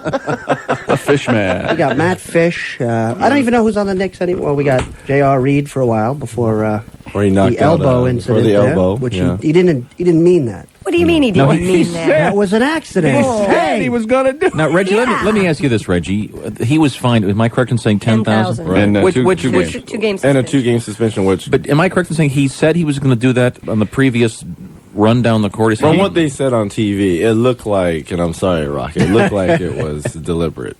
A fish man. We got Matt Fish. I don't even know who's on the Knicks anymore. We got J.R. Reed for a while before where he knocked the elbow incident. the elbow, which he didn't mean that. What do you mean he didn't mean that? That was an accident. He said he was going to do it. Now, Reggie, let me ask you this, Reggie. He was fined. Am I correct in saying 10,000? Right. And Which- two which- games. Two games and a suspension. 2-game suspension. Which, But am I correct in saying he said he was going to do that on the previous run down the court? He said from what they said on TV, it looked like, and I'm sorry, Rock, it looked like it was deliberate.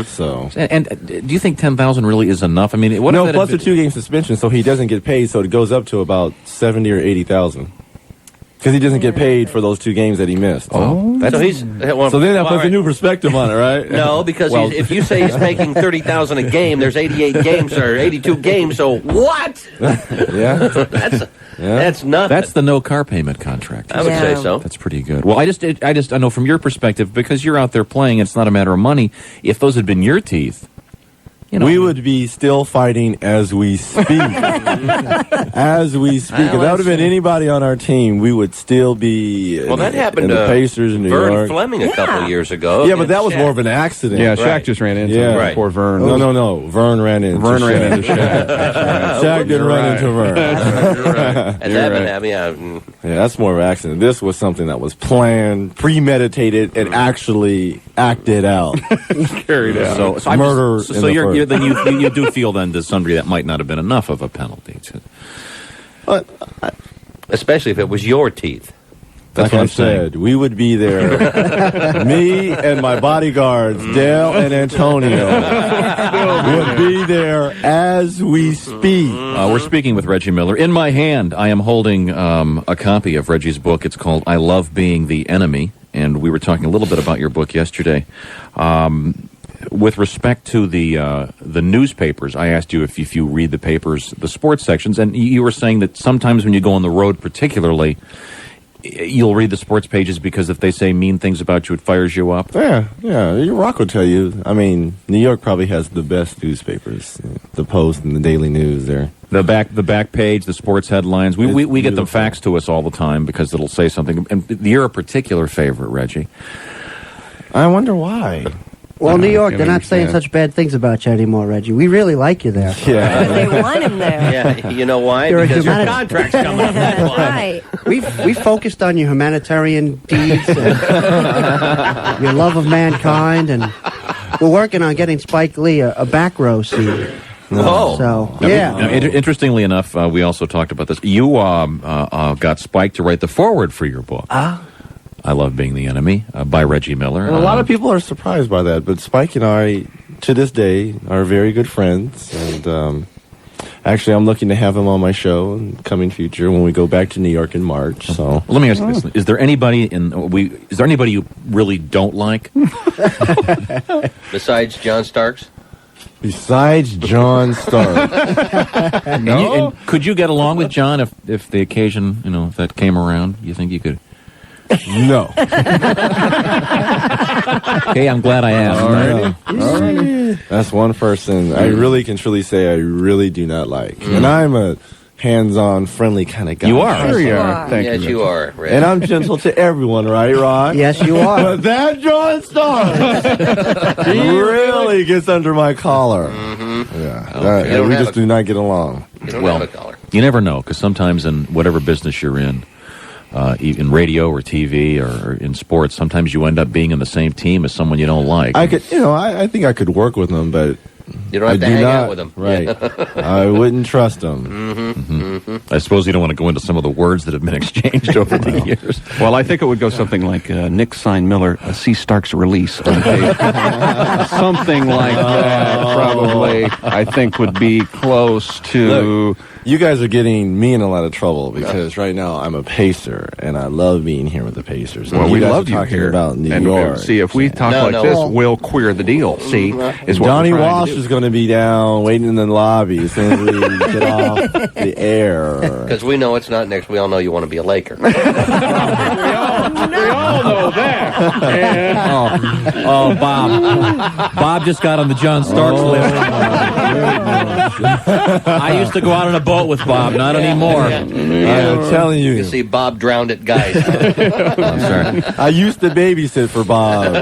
So. And do you think 10,000 really is enough? I mean, what No, if that plus had a 2-game suspension, so he doesn't get paid. So it goes up to about 70 or 80,000 because he doesn't get paid for those 2 games that he missed. Oh, that's So he's well, so then that puts all right. a new perspective on it, right? No, because Well- if you say he's making 30,000 a game, there's 88 games or 82 games. So what? Yeah, That's nothing. That's the no car payment contract. I would say Yeah. so. That's pretty good. Well, I know from your perspective, because you're out there playing, it's not a matter of money. If those had been your teeth, you know, we would be still fighting as we speak. As we speak. If that would have been anybody on our team, we would still be Well, that happened in to the Pacers in New Vern York. Fleming a couple years ago. Yeah, but that was Shaq. more of an accident. Yeah, Shaq Right. just ran into Yeah. him. Right. Poor Vern. No. Vern ran into Vern Shaq. ran into Shaq. Shaq didn't run into Vern. Has that been right. happening? Yeah, that's more of an accident. This was something that was planned, premeditated, and actually acted out. Carried out. so I'm Murder just- in so the you're, first. then you do feel then to Sundry that might not have been enough of a penalty. But Especially if it was your teeth. That's like what I I'm saying. said, we would be there. Me and my bodyguards, Dale and Antonio, would be there as we speak. We're speaking with Reggie Miller. In my hand, I am holding a copy of Reggie's book. It's called I Love Being the Enemy, and we were talking a little bit about your book yesterday. With respect to the newspapers, I asked you if you read the papers, the sports sections, and you were saying that sometimes when you go on the road particularly, you'll read the sports pages because if they say mean things about you, it fires you up. Yeah. Rock will tell you. I mean, New York probably has the best newspapers, the Post and the Daily News. There. The back page, the sports headlines. We get them beautiful. faxed to us all the time because it'll say something. And you're a particular favorite, Reggie. I wonder why. Well, New York, can they're not saying understand. such bad things about you anymore, Reggie. We really like you there. Yeah. They want him there. Yeah, you know why? You're a Because your humanity- contract's coming up. That's That's why. right. We focused on your humanitarian deeds and your love of mankind, and we're working on getting Spike Lee a back row seat. Oh. So, Now, yeah. interestingly enough, we also talked about this. You got Spike to write the foreword for your book. I Love Being the Enemy by Reggie Miller. And a lot of people are surprised by that, but Spike and I, to this day, are very good friends. And actually, I'm looking to have him on my show in the coming future when we go back to New York in March. So Well, let me ask you this: Is there anybody you really don't like? Besides John Starks? besides John Stark, And could you get along with John if the occasion, if that came around? You think you could? no. Okay, I'm glad I asked. That's one person I really can truly say I really do not like. And I'm a hands-on, friendly kind of guy. You are. Sure you you are. are. Thank Yes, you. you are. Red. And I'm gentle to everyone, right, Rod? Yes, you are. But that John Stark, he really gets under my collar. Yeah, You don't we have just a- do not get along. You don't Well, have a collar. You never know, because sometimes in whatever business you're in radio or TV or in sports, sometimes you end up being in the same team as someone you don't like. I could, I think I could work with them, but You don't have to I do hang not, out with them. Right. I wouldn't trust them. I suppose you don't want to go into some of the words that have been exchanged over the years. Well, I think it would go something like Nick signed Miller, see Stark's release on tape. Something like that, probably, I think would be close to... Look, you guys are getting me in a lot of trouble because right now I'm a Pacer and I love being here with the Pacers. Well, And we guys love are you talking here. about New and York. see, if we talk No, like no. this, we'll queer the deal. See, is what Donnie we're trying Walsh to do. is going to be down waiting in the lobby as soon as we get off the air. Because we know it's not next. We all know you want to be a Laker. all know that. And Oh, Bob. Bob just got on the John Starks list. I used to go out on a boat with Bob, not anymore. I'm telling You you. see Bob drowned it, guys. I'm sorry. I used to babysit for Bob.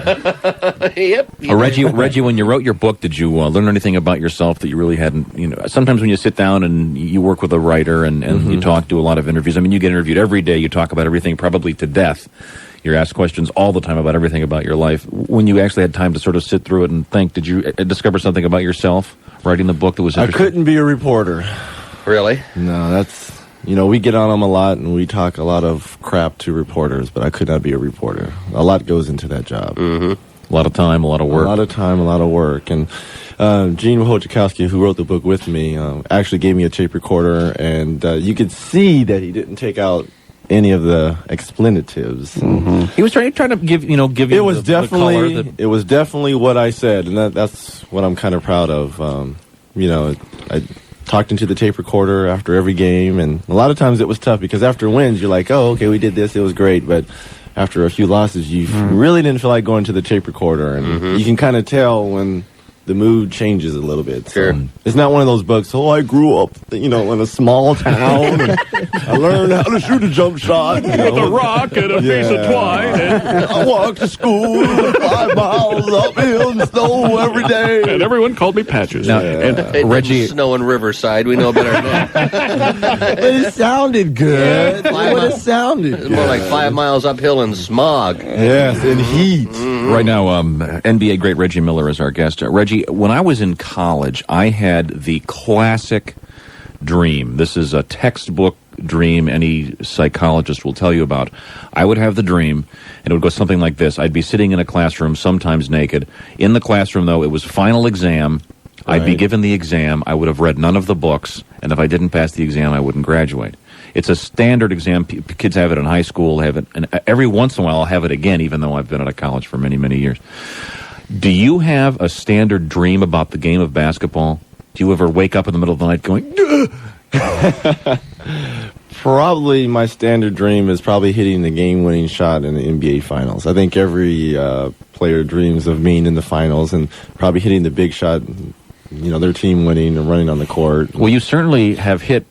Yep. Reggie, when you wrote your book, did you learn anything about yourself that you really hadn't? You know, sometimes when you sit down and you work with a writer and you talk, do a lot of interviews. I mean, you get interviewed every day. You talk about everything, probably to death. You're asked questions all the time about everything about your life. When you actually had time to sort of sit through it and think, did you discover something about yourself writing the book that was I interesting? couldn't be a reporter. Really? No, that's, we get on them a lot and we talk a lot of crap to reporters, but I could not be a reporter. A lot goes into that job. A lot of time, a lot of work. A lot of time, a lot of work. And Gene Wojciechowski, who wrote the book with me, actually gave me a tape recorder, and you could see that he didn't take out any of the explanatives. He was trying to give you It was the definitely color that, it was definitely what I said, and that's what I'm kind of proud of. I talked into the tape recorder after every game, and a lot of times it was tough because after wins, you're like, oh, okay, we did this, it was great, but after a few losses, you really didn't feel like going to the tape recorder, and you can kind of tell when the mood changes a little bit. Sure. So it's not one of those books, I grew up, in a small town, and I learned how to shoot a jump shot. with a rock and a piece of twine. And I walked to school 5 miles uphill in the snow every day. And everyone called me Patches. Now, And It Reggie- didn't snow in Riverside. We know better than that. But it sounded good. Yeah, It would have sounded It's good. more like 5 miles uphill in smog. Yes, in heat. Right now, NBA great Reggie Miller is our guest. Reggie, when I was in college, I had the classic dream. This is a textbook dream any psychologist will tell you about. I would have the dream, and it would go something like this. I'd be sitting in a classroom, sometimes naked. In the classroom, though, it was final exam. I'd be Right. given the exam. I would have read none of the books, and if I didn't pass the exam, I wouldn't graduate. It's a standard exam. Kids have it in high school, have it, and every once in a while I'll have it again, even though I've been out of college for many, many years. Do you have a standard dream about the game of basketball? Do you ever wake up in the middle of the night going, "Ugh"? Probably my standard dream is probably hitting the game-winning shot in the NBA Finals. I think every player dreams of being in the finals and probably hitting the big shot, their team winning and running on the court. Well, you certainly have hit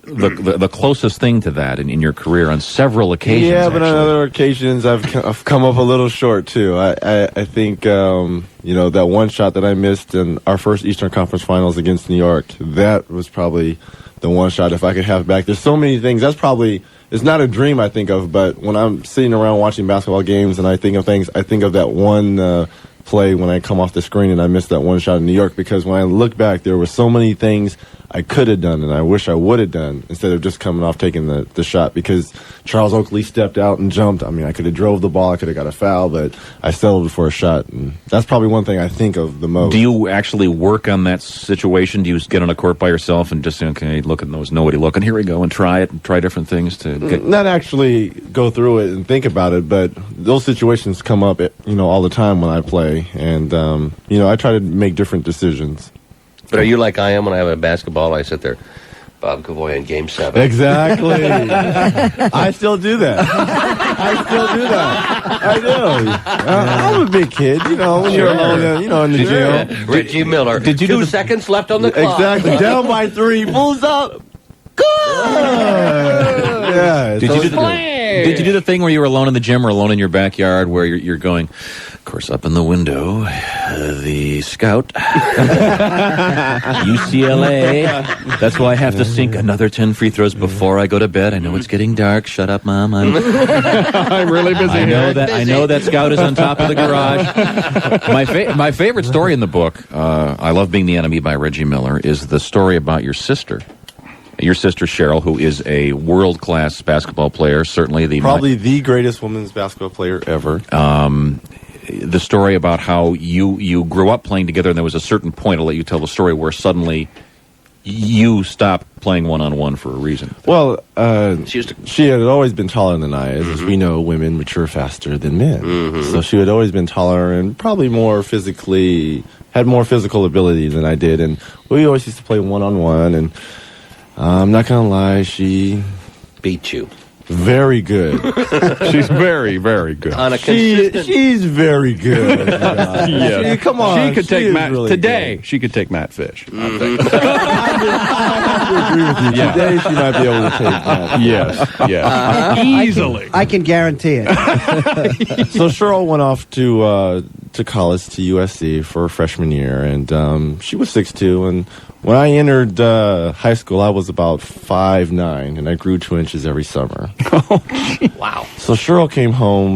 the closest thing to that in your career on several occasions. Yeah, but on actually. other occasions I've come up a little short too. I think that one shot that I missed in our first Eastern Conference Finals against New York, that was probably the one shot if I could have back. There's so many things. It's not a dream I think of, but when I'm sitting around watching basketball games and I think of things, I think of that one play when I come off the screen and I missed that one shot in New York, because when I look back, there were so many things I could have done and I wish I would have done instead of just coming off taking the shot, because Charles Oakley stepped out and jumped. I mean, I could have drove the ball, I could have got a foul, but I settled for a shot, and that's probably one thing I think of the most. Do you actually work on that situation? Do you just get on a court by yourself and just say, okay, look, there's nobody looking, here we go, and try it and try different things to get... Not actually go through it and think about it, but those situations come up, all the time when I play, and I try to make different decisions. But are you like I am when I have a basketball? I sit there, Bob Cavoy in Game 7. Exactly. I still do that. I do. I'm a big kid, when you're alone, in the jail. Reggie Miller. Did you do 2 the- seconds left on the clock. Exactly. Down by 3. Pulls up. Good. Yeah. Did you do the thing where you were alone in the gym or alone in your backyard where you're going, of course, up in the window, the scout, UCLA. That's why I have to sink another 10 free throws before I go to bed. I know it's getting dark. Shut up, Mom. I'm really busy. I know that scout is on top of the garage. My favorite story in the book, I Love Being the Enemy by Reggie Miller, is the story about your sister. Your sister Cheryl, who is a world-class basketball player, certainly probably the greatest women's basketball player ever. The story about how you grew up playing together, and there was a certain point, I'll let you tell the story, where suddenly you stopped playing one-on-one for a reason. Well, She had always been taller than I. As we know, women mature faster than men. So she had always been taller and probably had more physical ability than I did. And we always used to play one-on-one, and I'm not going to lie, she beat you. Very good. She's very, very good. On a consistent... She's very good. Yeah. Come on. She could take is Matt really today. good. She could take Matt Fish. I agree with you. Yeah. Today she might be able to take that. Yes. Easily. I can guarantee it. So Cheryl went off to college, to USC for her freshman year, and she was 6'2", and when I entered high school, I was about 5'9", and I grew 2 inches every summer. Wow. So Cheryl came home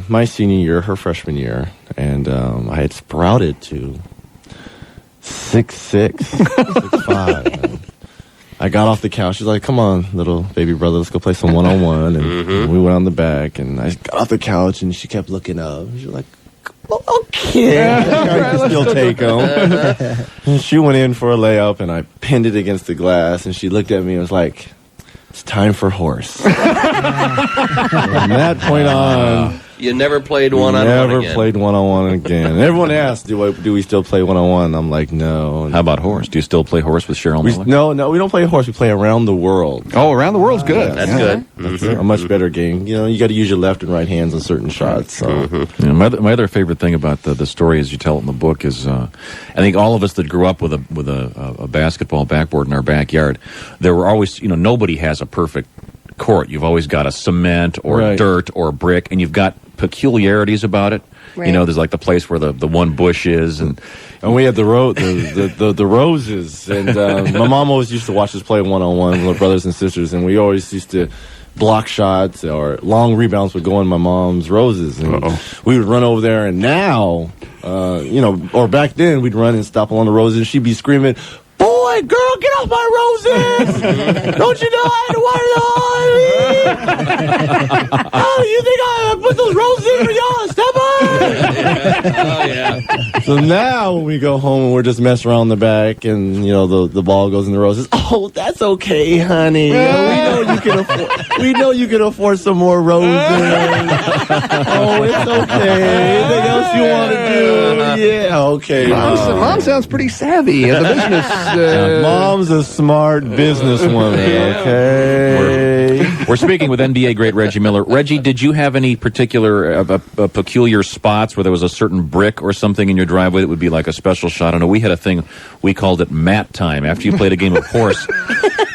my senior year, her freshman year, and I had sprouted to 6'6", 6'5". And I got off the couch. She's like, "Come on, little baby brother, let's go play some one-on-one." And we went on the back, and I got off the couch, and she kept looking up. She was like, "Well, okay, I can still take them." And she went in for a layup, and I pinned it against the glass, and she looked at me and was like, "It's time for horse." From that point on, You never played one-on-one never again. played one-on-one again. And everyone asked, do we still play one-on-one? I'm like, no. How about horse? Do you still play horse with Cheryl Miller? No, we don't play horse. We play around the world. Oh, around the world's good. That's Yeah. good. That's a much better game. You know, you got to use your left and right hands on certain shots. So. Yeah, my other favorite thing about the story, as you tell it in the book, is I think all of us that grew up with a basketball backboard in our backyard, there were always, nobody has a perfect court. You've always got a cement or Right. dirt or brick, and you've got peculiarities about it. Right. There's like the place where the one bush is, and And we had the roses, and my mom always used to watch us play one-on-one with brothers and sisters, and we always used to block shots or long rebounds would go in my mom's roses, and we would run over there. And now, or back then, we'd run and stop along the roses, and she'd be screaming, "Boy, girl, get off my roses! Don't you know I had to water them all? Oh, you think I put those roses in for y'all? Step on!" Oh, yeah. So now when we go home and we're just messing around in the back, and the ball goes in the roses. "Oh, that's okay, honey. We know you can afford some more roses. Oh, it's okay. Anything else you want to do? Yeah, okay. Mom sounds pretty savvy as a business. Mom's a smart businesswoman. Okay. we're speaking with NBA great Reggie Miller. Reggie, did you have any particular peculiar spots where there was a certain brick or something in your driveway that would be like a special shot? I know we had a thing, we called it mat time. After you played a game of horse,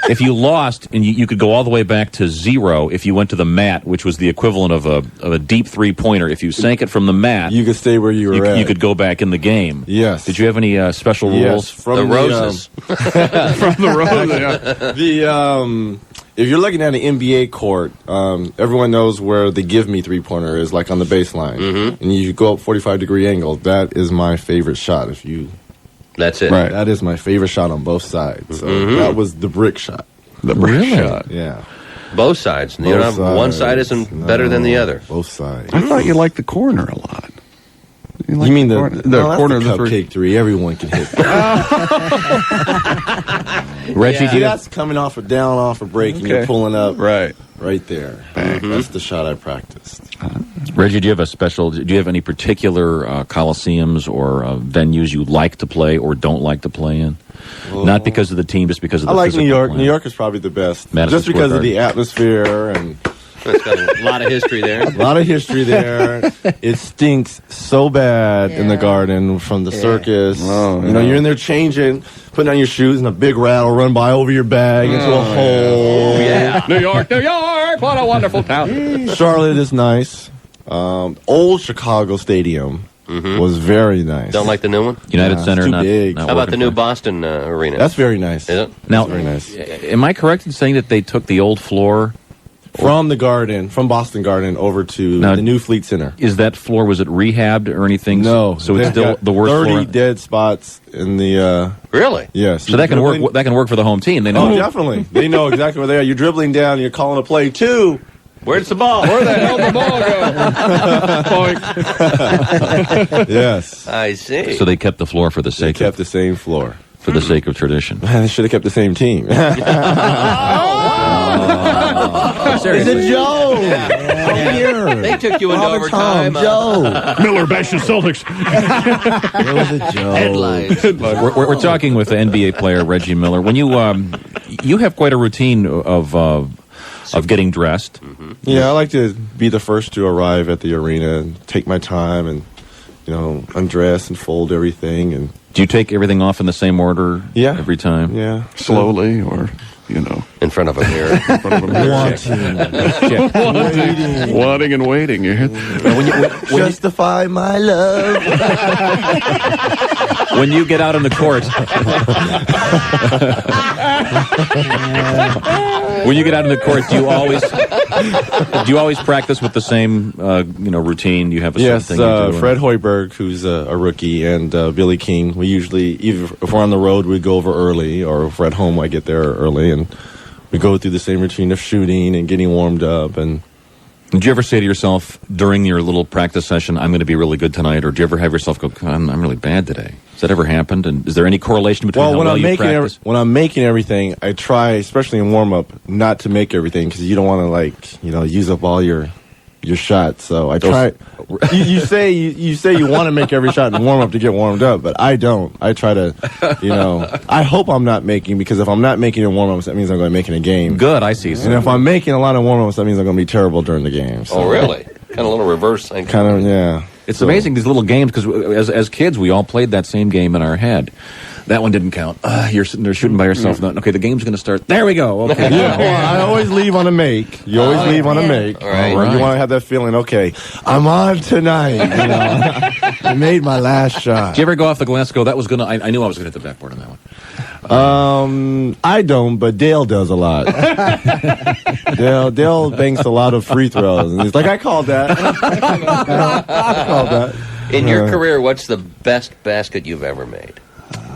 if you lost, and you could go all the way back to 0 if you went to the mat, which was the equivalent of a deep three-pointer. If you sank it from the mat, You could stay where you were at. you could go back in the game. Yes. Did you have any special Yes, rules? from The roses. From the road. Yeah. If you're looking at an NBA court, everyone knows where the give me three-pointer is, like on the baseline. And you go up 45-degree angle. That is my favorite shot. That's it. Right. That is my favorite shot on both sides. So that was the brick shot. The brick shot. Yeah. Both sides. Both One side sides. isn't better than the other. Both sides. I thought you liked the corner a lot. You mean the corner, corner of the three? cupcake three? Everyone can hit that. Reggie, do you That's coming off a break, and you're Okay. pulling up Right. right there. That's the shot I practiced. Reggie, do you have any particular coliseums or venues you like to play or don't like to play in? Not because of the team, just because of the I like New physical York. plan. New York is probably the best. Madison Just because Square of the atmosphere and It's got a lot of history there. a lot of history there. It stinks so bad in the garden from the circus. Oh, You're in there changing, putting on your shoes, and a big rat will run by over your bag into a hole. Yeah. New York, New York, what a wonderful town. Charlotte is nice. Old Chicago Stadium was very nice. Don't like the new one? United Nah, Center, it's too not, big. not How about the working new for Boston arena? That's very nice. Is it? Now, Very nice. am I correct in saying that they took the old floor? From the Garden, from Boston Garden, over to Now- the new Fleet Center. Is that floor, was it rehabbed or anything? No, So it's they've still got the worst 30 floor? dead spots in the. Really? Yes. So that can work. That can work for the home team. They know. Oh, definitely. They know exactly where they are. You're dribbling down. You're calling a play 2. Where's the ball? Where the hell did the ball go? Point. Yes. I see. So they kept the floor for the They sake kept the same floor. of tradition. They should have kept the same team. It's a joke. Here. They took you into Father Tom, overtime. Joe. Miller bashes Celtics. It was a joke. Headlines. We're talking with the NBA player Reggie Miller. When you have quite a routine of of getting dressed. Yeah, I like to be the first to arrive at the arena and take my time and, undress and fold everything. And Do you take everything off in the same order Yeah. every time? yeah, Slowly, or In front of a mirror. wanting and waiting. You hear? justify my love. When you get out on the court, do you always practice with the same routine? You have a certain Yes, thing you do? Fred Hoiberg, who's a rookie, and Billy King. We usually, either if we're on the road, we go over early, or if we're at home, I get there early, and we go through the same routine of shooting and getting warmed up. And Did you ever say to yourself during your little practice session, "I'm going to be really good tonight," or do you ever have yourself go, "I'm really bad today"? Has that ever happened? And is there any correlation between how well you practice? When I'm making everything, I try, especially in warm up, not to make everything because you don't want to use up all your shots. So I try. you say you want to make every shot in warm up to get warmed up, but I don't. I try to, I hope I'm not making, because if I'm not making in warm ups, that means I'm going to make in a game. Good, I see. And if I'm making a lot of warm ups, that means I'm going to be terrible during the game. So. Oh, really? Kind of a little reverse thing. Kind of, yeah. It's amazing, these little games, because as kids, we all played that same game in our head. That one didn't count. You're sitting there shooting by yourself. Okay, the game's going to start. There we go. Okay. Yeah, well, I always leave on a make. You always leave on a make. All right. You want to have that feeling, okay, I'm on tonight. I made my last shot. Did you ever go off the glass and go, that was going to, I knew I was going to hit the backboard on that one? I don't, but Dale does a lot. Dale banks a lot of free throws. And he's like, I called that. I called that. In your career, what's the best basket you've ever made?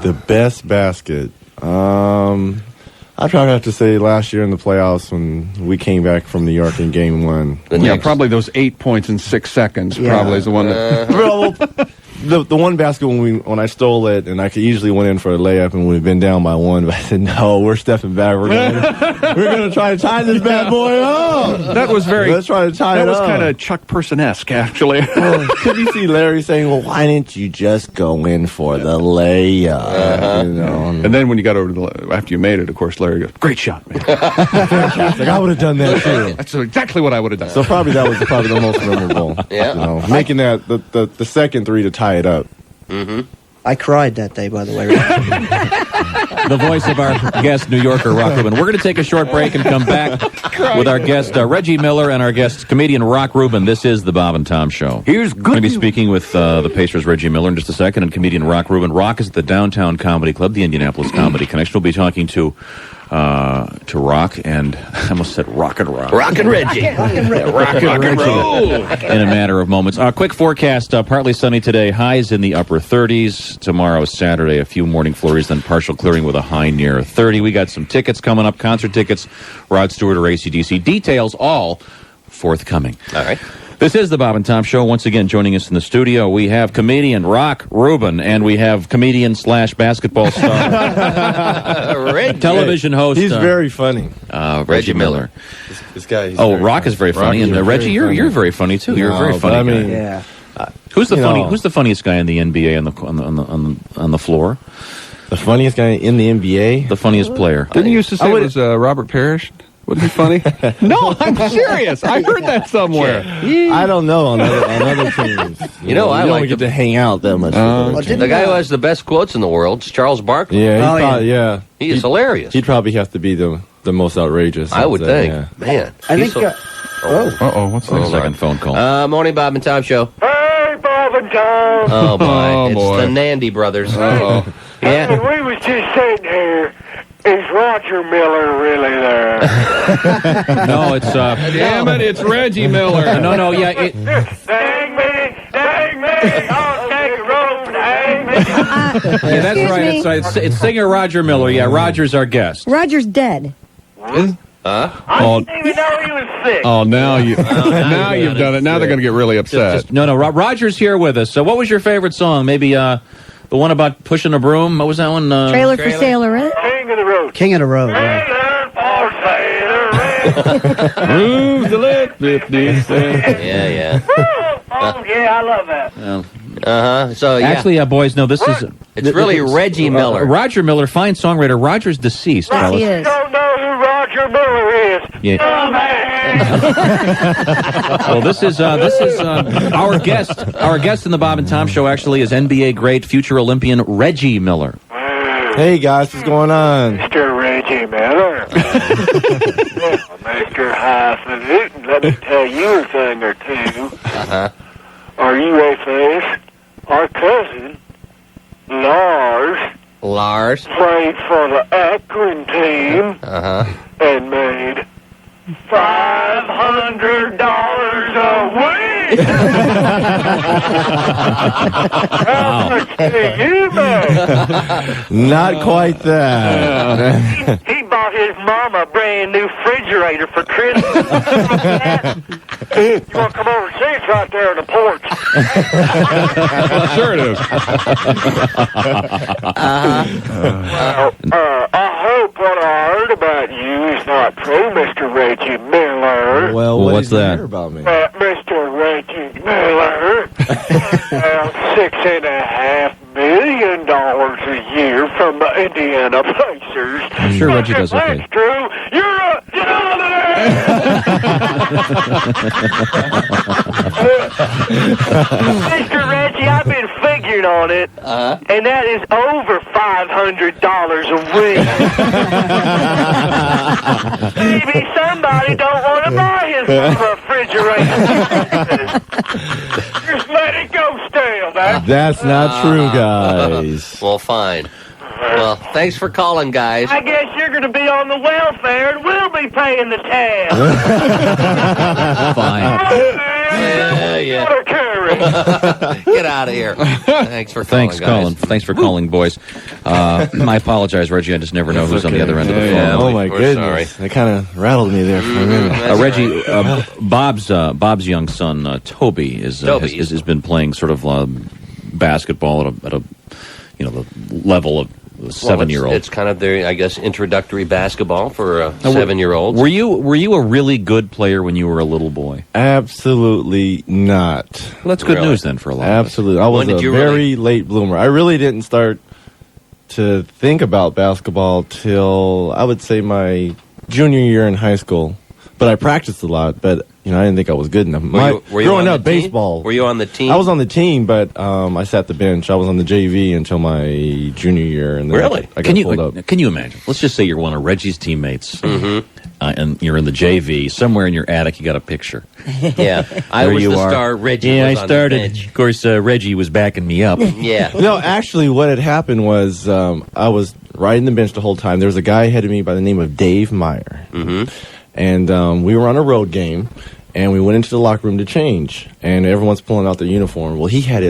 The best basket. I'd probably have to say last year in the playoffs when we came back from New York in Game 1. Probably those 8 points in 6 seconds. Yeah. Probably is the one that. Well, the one basket when I stole it, and I could easily went in for a layup and we've been down by one, but I said, no, we're stepping back. We're gonna try to tie this bad boy up. That was very. Let's try to tie it That was up. kind of Chuck Person-esque, actually. Could you see Larry saying, well, why didn't you just go in for the layup? And then when you got over to after you made it, of course, Larry goes, "Great shot, man." Like, I would have done that too. That's exactly what I would have done. So probably that was probably the most memorable. Yeah. Making that the second three to tie it up. I cried that day, by the way. The voice of our guest, New Yorker Rock Ruben. We're going to take a short break and come back with our guest, Reggie Miller, and our guest, comedian Rock Ruben. This is the Bob and Tom Show. Here's We're going to be speaking with the Pacers' Reggie Miller in just a second, and comedian Rock Ruben. Rock is at the Downtown Comedy Club, the Indianapolis Comedy Connection. We'll be talking to Rock, and I almost said Rock and Rock. Rock and Reggie. rock and roll. In a matter of moments. Quick forecast, partly sunny today, highs in the upper 30s. Tomorrow, Saturday, a few morning flurries, then partial clearing with a high near 30. We got some tickets coming up, concert tickets, Rod Stewart or AC/DC. Details all forthcoming. All right. This is the Bob and Tom Show. Once again, joining us in the studio, we have comedian Rock Ruben, and we have comedian / basketball star, Reggie. television host. He's very funny. Reggie Miller. This guy. He's Rock is very funny, and Reggie, you're very funny too. You're a very funny I guy. mean, Yeah. Who's the you funny? know. Who's the funniest guy in the NBA on the floor? the funniest guy in the NBA. The funniest player. Didn't you used to say it was Robert Parrish? Wasn't he funny? No, I'm serious. I heard that somewhere. I don't know on other teams. You know, I you don't like get to hang out that much. with other teams. The guy who has the best quotes in the world is Charles Barkley. Yeah, yeah. He is hilarious. He'd probably have to be the most outrageous. I would think. Yeah. Man. I he's think. Uh-oh, what's A that? second phone call. Morning, Bob and Tom Show. Hey, Bob and Tom. Oh, boy. Oh, It's boy. the Nandy brothers. Uh-oh. Yeah. Hey, we was just sitting here. Is Roger Miller really there? No, it's Damn it, it's Reggie Miller. no, yeah. Dang me! Dang me! I'll take a rope and hang me! Yeah, that's Excuse right. me? It's singer Roger Miller. Yeah, Roger's our guest. Roger's dead. I didn't even know he was sick. Oh, now you've done it. Now they're going to get really upset. No, Roger's here with us. So, what was your favorite song? Maybe the one about pushing a broom. What was that one? Trailer for Sailorette. King of the road. King of the road. Right. Trailer for Sailorette. Move the lip, 50 cents. Yeah. Oh, yeah, I love that. Uh-huh. So, yeah. Actually, boys, no, this is. It's really Reggie Miller. Roger Miller, fine songwriter. Roger's deceased, Yes, fellas. he You is. don't know who Roger Mr. Miller is. Yeah. Well, this is our guest. Our guest in the Bob and Tom Show actually is NBA great, future Olympian Reggie Miller. Hey guys, what's going on? Mr. Reggie Miller. Well, Mr. Highfalutin, let me tell you a thing or two. Are you ready for this? Our cousin, Lars, played for the Akron team and made $500 a week. How much do you make? Not quite that. He bought his mama a brand new refrigerator for Christmas. You want to come over and see us right there on the porch? Sure it is. I hope what I heard about you is not true, Mr. Reggie Miller. Well, what's did you that? hear about me? Mr. Reggie Miller, $6.5 million a year from the Indiana Pacers. I'm sure Reggie does If okay. that's true, you're a Mr. Reggie, I've been figuring on it, and that is over $500 a week. Maybe somebody don't want to buy his refrigerator. Just let it go stale. That's not true, guys. Well, fine. Well, thanks for calling, guys. I guess you're going to be on the welfare, and we'll be paying the tab. Fine. Yeah. What a carry. Get out of here. Thanks for calling, Thanks, guys. Colin. Thanks for calling, boys. I apologize, Reggie. I just never know who's on the other end of the phone. Yeah, Oh my we're goodness, that kind of rattled me there for a minute. Reggie, Bob's young son Toby has been playing sort of basketball at a the level of 7-year-old. It's kind of their, I guess, introductory basketball for 7-year-olds. Were you a really good player when you were a little boy? Absolutely not. Well, that's good Really? news then for a lot Absolutely, I was When did a you very late bloomer. I really didn't start to think about basketball till I would say my junior year in high school. But I practiced a lot. But I didn't think I was good enough. Were you Growing on up, the team? baseball. Were you on the team? I was on the team, but I sat the bench. I was on the JV until my junior year, and then Really? I got pulled up. Can you imagine? Let's just say you're one of Reggie's teammates, and you're in the JV. Somewhere in your attic, you got a picture. Yeah. I There was you the are. star. Reggie Yeah, was I on started. the bench. Of course, Reggie was backing me up. Yeah. No, actually, what had happened was I was riding the bench the whole time. There was a guy ahead of me by the name of Dave Meyer. And we were on a road game, and we went into the locker room to change, and everyone's pulling out their uniform. Well, he had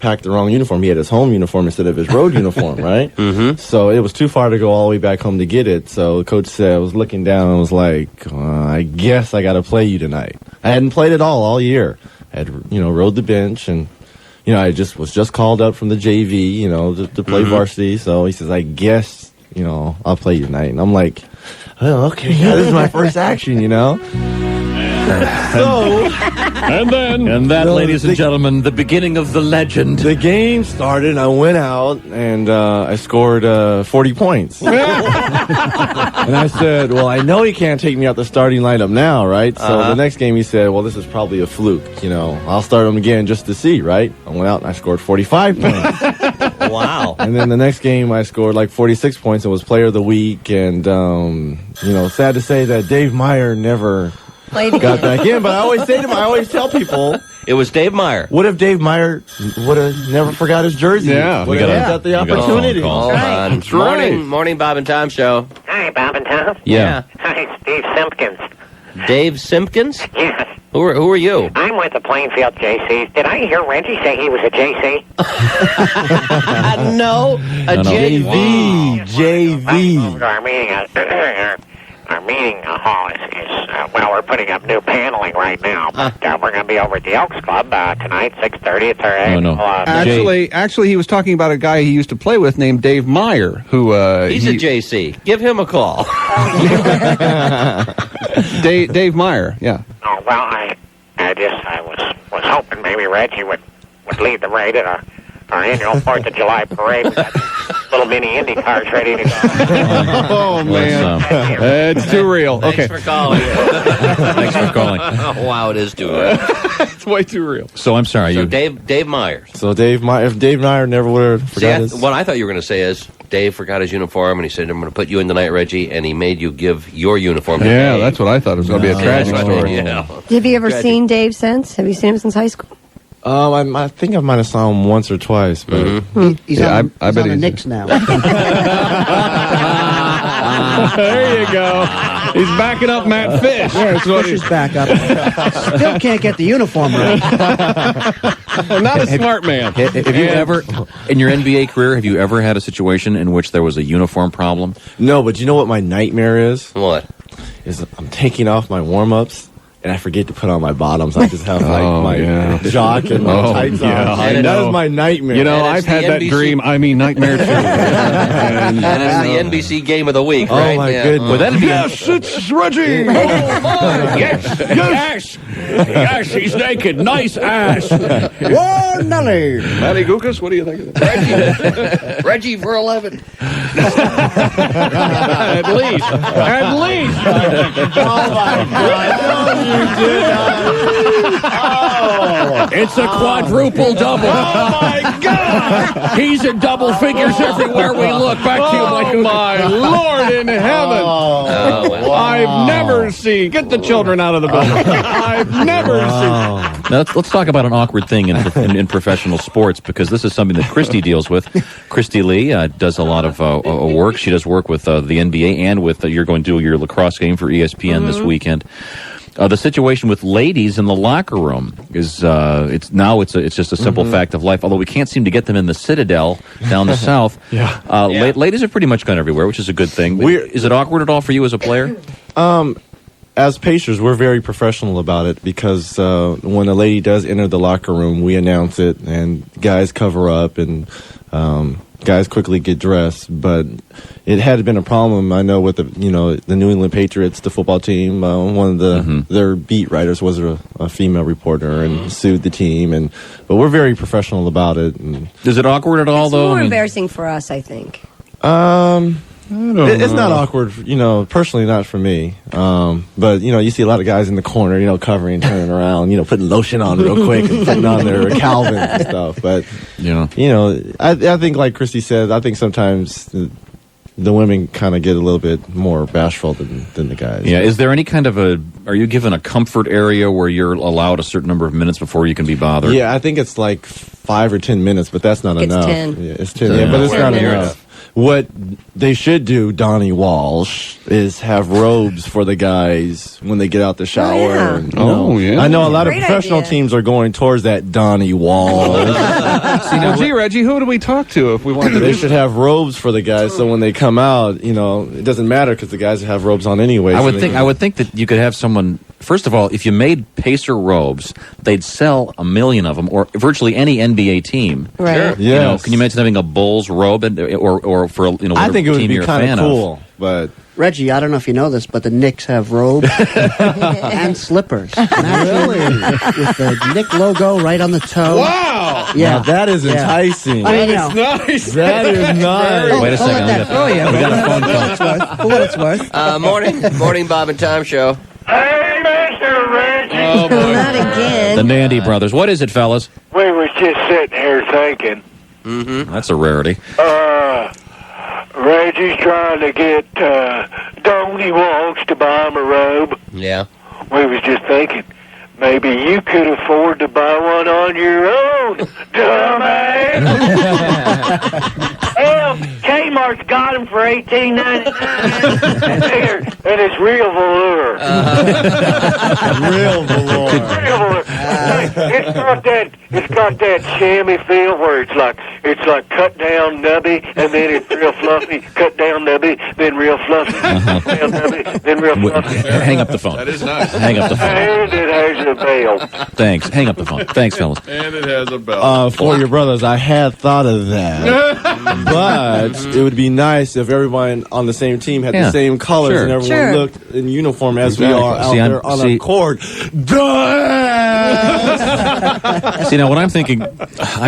packed the wrong uniform. He had his home uniform instead of his road uniform, right? So it was too far to go all the way back home to get it. So the coach said, I was looking down and was like, I guess I got to play you tonight. I hadn't played at all year. I had, rode the bench, and I was just called up from the JV, to play varsity. So he says, I guess, I'll play you tonight. And I'm like, oh, okay, yeah, this is my first action, So, And that, ladies and gentlemen, the beginning of the legend. the game started, I went out, and I scored 40 points. And I said, well, I know he can't take me out the starting lineup now, right? So the next game he said, well, this is probably a fluke, I'll start him again just to see, right? I went out and I scored 45 points. Wow. And then the next game I scored like 46 points and was player of the week. And, sad to say that Dave Meyer never got back in. But I always tell people, It was Dave Meyer. what if Dave Meyer would have never forgot his jersey? Yeah. Would have got the we got a phone opportunity. call. Hold on. That's right. Morning, Bob and Tom Show. Hi, Bob and Tom. Yeah. Hi, Steve Simpkins. Dave Simpkins? Yes, Who are you? I'm with the Plainfield JCs. Did I hear Reggie say he was a JC? No. A No, no. JV. JV. Our meeting hall is we're putting up new paneling right now. But we're going to be over at the Elks Club tonight, 6:30. It's our annual. Actually, he was talking about a guy he used to play with named Dave Meyer, who He's a JC. Give him a call. Dave Meyer. Yeah. Oh well, I was hoping maybe Reggie would lead the raid at our annual 4th of July parade. We got little mini Indy cars ready to go. Oh, man. It's too real. Okay. Thanks for calling. Thanks for calling. Oh, wow, it is too real. It's way too real. So I'm sorry. So you Dave Myers. So if Dave Meyer never would have See, forgot his... what I thought you were going to say is Dave forgot his uniform, and he said, I'm going to put you in tonight, Reggie, and he made you give your uniform to Yeah, Dave. that's what I thought. It was going to be a tragic story. Yeah. Have you ever seen Dave since? Have you seen him since high school? I think I might have saw him once or twice, but He's Yeah, on, I he's bet on the he's- Knicks now. There you go. He's backing up Matt Fish. Yeah, That's what Fish is back up. Still can't get the uniform right. Not a smart man. have you ever, in your NBA career, have you ever had a situation in which there was a uniform problem? no. But you know what my nightmare is? What? Is I'm taking off my warm-ups and I forget to put on my bottoms. I just have like my jock and my tights yeah, on. I That know. is my nightmare. You know, And I've it's had the that NBC dream. I mean, nightmare too. And it's the NBC game of the week, Oh, right? my Yeah. goodness. Would that be Yes, it's Reggie. Yes, he's naked. Nice ass. Whoa, Nelly! Matty Gukas, what do you think of that? Reggie for 11. At least. It's a quadruple double. Oh my God! He's in double figures everywhere we look. Back to you, Oh Michael. my Lord in heaven! Oh, well. I've never seen. Get the children out of the building. I've never seen. Now, let's talk about an awkward thing in professional sports, because this is something that Christy deals with. Christy Lee does a lot of work. She does work with the NBA and with you're going to do your lacrosse game for ESPN this weekend. The situation with ladies in the locker room is it's just a simple fact of life. Although we can't seem to get them in the Citadel down the south. Ladies are pretty much gone everywhere, which is a good thing. Is it awkward at all for you as a player? As Pacers, we're very professional about it because when a lady does enter the locker room, we announce it, and guys cover up, and guys quickly get dressed. But it had been a problem, I know, with the New England Patriots, the football team. One of their beat writers was a female reporter and sued the team. But we're very professional about it. And, Is it awkward at all, It's though? more I mean, embarrassing for us, I think. it's not awkward, personally, not for me. But, you see a lot of guys in the corner, covering, turning around, putting lotion on real quick and putting on their Calvins and stuff. But, I think, like Christy said, I think sometimes the women kind of get a little bit more bashful than the guys. Yeah. Is there any kind of are you given a comfort area where you're allowed a certain number of minutes before you can be bothered? Yeah, I think it's like 5 or 10 minutes, but that's not It's enough. 10. Yeah, it's 10. Yeah, but it's not minutes. enough. What they should do, Donnie Walsh, is have robes for the guys when they get out the shower. yeah. And, Yeah. I know a lot of Great professional idea. teams are going towards that Donnie Walsh. Gee, Reggie, who do we talk to if we want to They do should have robes for the guys, so when they come out, it doesn't matter because the guys have robes on anyway. I so would they think can- I would think that you could have someone. First of all, if you made Pacer robes, they'd sell 1 million of them, or virtually any NBA team. Right. Yes. Can you imagine having a Bulls robe, or for I whatever think it would team be you're a kind fan of cool, but Reggie, I don't know if you know this, but the Knicks have robes and slippers. Really? With the Knick logo right on the toe. Wow! Yeah. now that is enticing. I mean, Nice. That is nice. Wait a I'll second. let that throw you. We got a phone call. For what it's worth. Morning, Bob and Tom show. Hey, Mr. Reggie. Oh, boy. Not again. The Nandy brothers. What is it, fellas? We was just sitting here thinking, That's a rarity. Reggie's trying to get Donnie Walsh to buy him a robe. Yeah. We was just thinking, maybe you could afford to buy one on your own, dumbass. Hell, Kmart's got them for $18.99. There, and it's real velour. Real velour. Real velour. It's got that chamois feel where it's like cut down nubby and then it's real fluffy. Cut down nubby, then real fluffy. Cut down nubby, then real fluffy. Hang up the phone. That is nice. Hang up the phone. And it has a bell. Thanks. Hang up the phone. Thanks, fellas. And it has a bell. For your brothers, I had thought of that. But it would be nice if everyone on the same team had the same colors Sure. and everyone Sure. looked in uniform as we Exactly. are out See, there on a court. See, now what I'm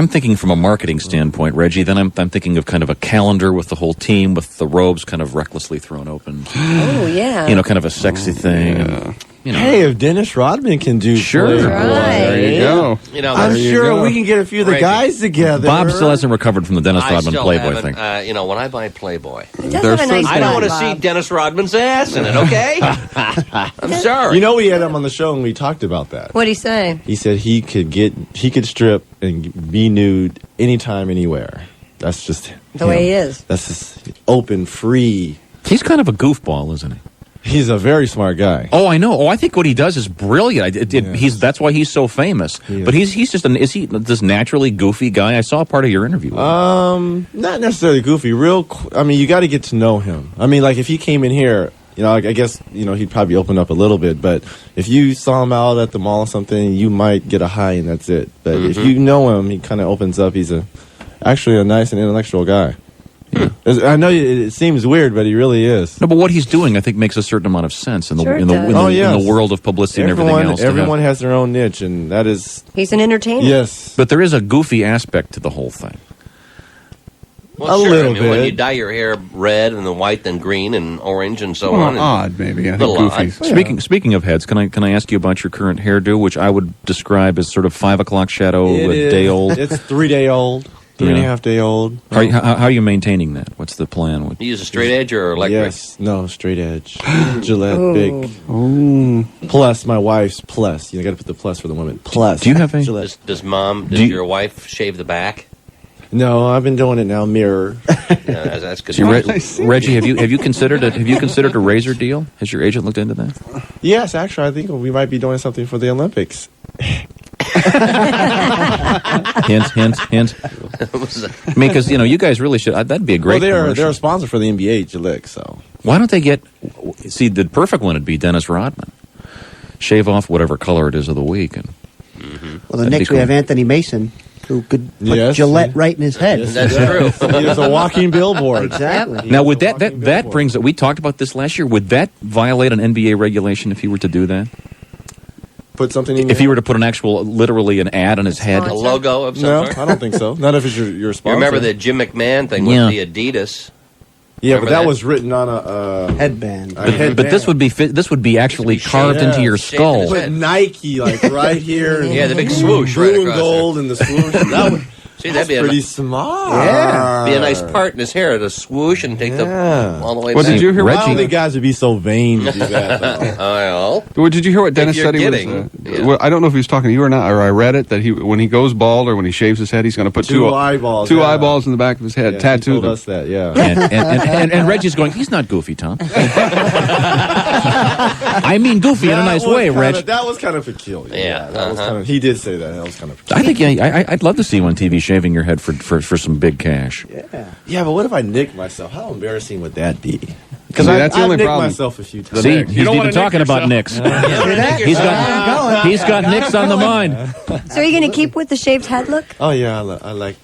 thinking from a marketing standpoint, Reggie, then I'm thinking of kind of a calendar with the whole team, with the robes kind of recklessly thrown open. Oh, yeah. You know, kind of a sexy thing. And, you know. Hey, if Dennis Rodman can do Sure. Playboy, Right. There you go. You know, I'm There you sure go. we can get a few of the Reggie. guys together. Bob still hasn't recovered from the Dennis I Rodman still Playboy haven't, thing. you know, when I buy Playboy, It does There's have a nice some- I don't want to Bob. see Dennis Rodman's ass in it, okay? I'm sorry. You know, we had him on the show and we talked about that. What'd he say? He said he could strip and be nude anytime, anywhere. That's just The way he is. That's just open, free. He's kind of a goofball, isn't he? He's a very smart guy. Oh, I know. Oh, I think what he does is brilliant. That's why he's so famous. He is. But he's just is he this naturally goofy guy? I saw part of your interview. with him. Not necessarily goofy. I mean, you got to get to know him. I mean, like if he came in here, you know, I guess he'd probably open up a little bit. But if you saw him out at the mall or something, you might get a high and that's it. But if you know him, he kind of opens up. He's actually a nice and intellectual guy. Yeah. I know it seems weird, but he really is. No, but what he's doing, I think, makes a certain amount of sense in the Sure in the, does. in the, Oh, in yes. the world of publicity and everything else. Everyone has their own niche, and that is He's an entertainer. yes. But there is a goofy aspect to the whole thing. Well, A sure. little I mean, when bit. you dye your hair red and then white, then green and orange and so Well, on. And odd, maybe. I think Little odd. Goofy's. Speaking of heads, can I ask you about your current hairdo, which I would describe as sort of 5 o'clock shadow, It a is. day old? It's 3 day old, 3.5 day old. How are you maintaining that? What's the plan? you use a straight edge or electric? Yes, no, straight edge, Gillette, Ooh. big. Oh, Plus, my wife's plus. You got to put the plus for the women. Plus. Do you have a- Gillette? Does your wife shave the back? No, I've been doing it now. Mirror. Yeah, that's good. See, Reggie, have you considered a razor deal? Has your agent looked into that? Yes, actually, I think we might be doing something for the Olympics. Hint. I mean, because you guys really should. That'd be a great. Well, they're commercial. a sponsor for the NBA, Gillette. So Why don't they get? See, the perfect one would be Dennis Rodman. Shave off whatever color it is of the week, and Well, the That'd next be we have cool. Anthony Mason, who could put Yes. Gillette right in his head. That's true. he was a walking billboard. Exactly. He now was would a that walking that billboard. brings? We talked about this last year. Would that violate an NBA regulation if he were to do that? Put something in. If he were to put literally an ad on his head? A logo of some No, sort. I don't think so. Not if it's your You sponsor. remember the Jim McMahon thing Yeah. with the Adidas? Yeah, but remember that that? was written on a Headband. But this would be actually carved into your shaved in skull. his Put Nike like right here. And Yeah, the big swoosh right blue and across gold and the swoosh. That would, See, that's that'd pretty smart. Yeah. be a nice part in his hair to swoosh and take Yeah. all the way Well, back. did you hear I Reggie- don't think guys would be so vain to do that. though. Well, Well, did you hear what Dennis you're said he was? kidding, yeah. Well, I don't know if he was talking to you or not, or I read it that when he goes bald or when he shaves his head, he's going to put Two eyeballs, two yeah. eyeballs in the back of his head, Yeah, he tattoo told them. us that, yeah. And Reggie's going, he's not goofy, Tom. I mean goofy in a That nice was way, kinda- Reg. That was kind of peculiar. Yeah, that was kind of. He did say that. That was kind of. I think I'd love to see you on TV shaving your head for some big cash. Yeah, but what if I nicked myself? How embarrassing would that be? See, that's the I've only nicked problem. myself a few times. See, Nick. You he's don't even wanna talking nick about Nicks. He's got Nicks on the mind. So are you going to keep with the shaved head look? Oh yeah, I like.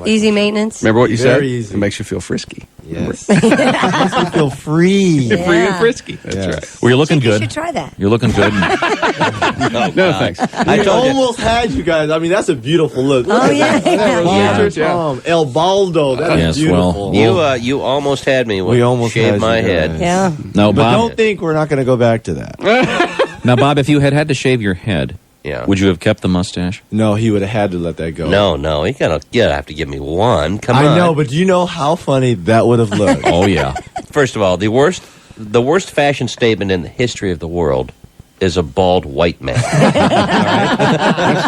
Easy maintenance? Remember what you said? Very easy. It makes you feel frisky. Yes. Makes me feel free. Yeah. Free and frisky. That's Yes. right. Well, you're looking You good. should try that. You're looking good. No, thanks. I almost had you guys. I mean, that's a beautiful look. Look Oh, at yeah. that. Yeah. El Baldo. That is Yes, well, beautiful. you almost had me when We almost you shaved had my you head. guys. Yeah. Now, But Bob. don't think we're not going to go back to that. Now, Bob, if you had to shave your head, Yeah. would you have kept the mustache? No, he would have had to let that go. No, you gotta have to give me one. Come on. I know, but do you know how funny that would have looked? Oh yeah. First of all, the worst fashion statement in the history of the world is a bald white man. That's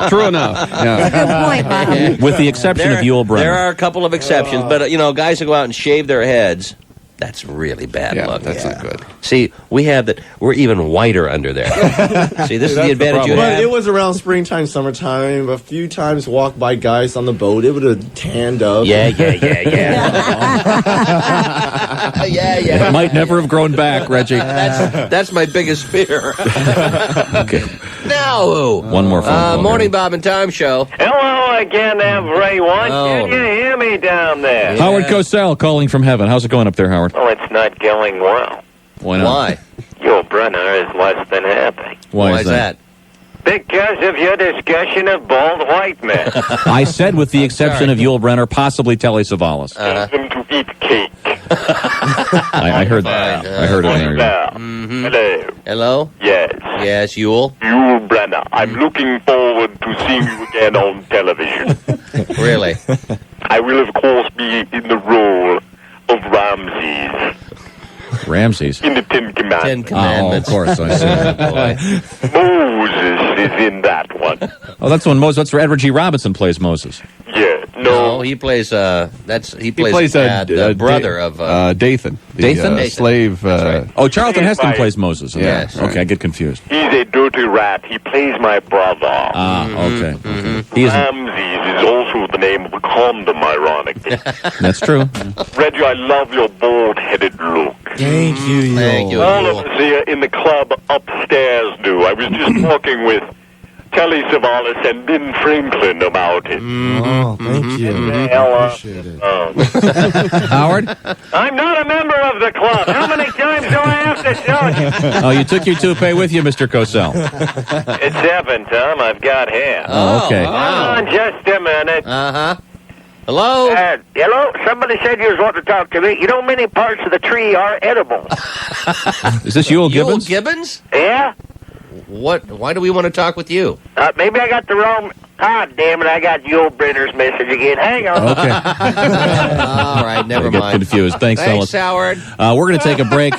true. True enough. Yeah. Good point, Bob. With the exception of Yul Brynner. There are a couple of exceptions, but guys who go out and shave their heads, that's really bad Yeah, luck. that's not good. See, we have that. We're even whiter under there. See, this is the advantage you But have. it was around springtime, summertime. A few times walked by guys on the boat. It would have tanned up. Yeah. It might never have grown back, Reggie. That's my biggest fear. Okay. Now, One more phone call. Morning here. Bob and Tom show. Hello, again, everyone. Can you hear me down there? Howard Cosell calling from heaven. How's it going up there, Howard? Oh, it's not going well. Why not? Why? Your brother is less than happy. Why is that? Because of your discussion of bald white men. I said with the exception of Yul Brynner, possibly Telly Savalas. Tell them to eat cake. I heard that. I heard it in there. Hello. Hello? Yes. Yes, Yul? Yul Brynner. I'm looking forward to seeing you again on television. Really? I will, of course, be in the role of Ramses Ramses. in the Ten Commandments. Ten Commandments. Oh, of course, I see. Boy. Moses is in that one. Oh, that's when Moses. That's where Edward G. Robinson plays Moses. Yeah. No, No. he plays, he He plays, plays the brother of, Dathan. The, Dathan? slave. right. Oh, Charlton He's Heston my- plays Moses. in Yeah, that. Okay, I get confused. He's a dirty rat. He plays my brother. Ah, okay. He is. Ramses is also the name of a condom, ironically. That's true. Reggie, I love your bald-headed look. Thank you, Thank you, All of Yul. us here in the club upstairs do. I was just talking with Telly Savalas and Ben Franklin about it. Oh, thank you. Ella. Appreciate it. Howard? I'm not a member of the club. How many times do I have to tell you? Oh, you took your toupee with you, Mr. Cosell. It's Evan, Tom. I've got hair. Oh, okay. Hold on just a minute. Uh-huh. Hello? Hello? Somebody said you was wanting to talk to me. You know, many parts of the tree are edible. Is this Yul Gibbons? Yul Gibbons? Yeah? What? Why do we want to talk with you? Maybe I got the wrong... Ah, damn it, I got Yul Brynner's message again. Hang on. Okay. All right, never I get mind. confused. Thanks, fellas. Howard. We're going to take a break.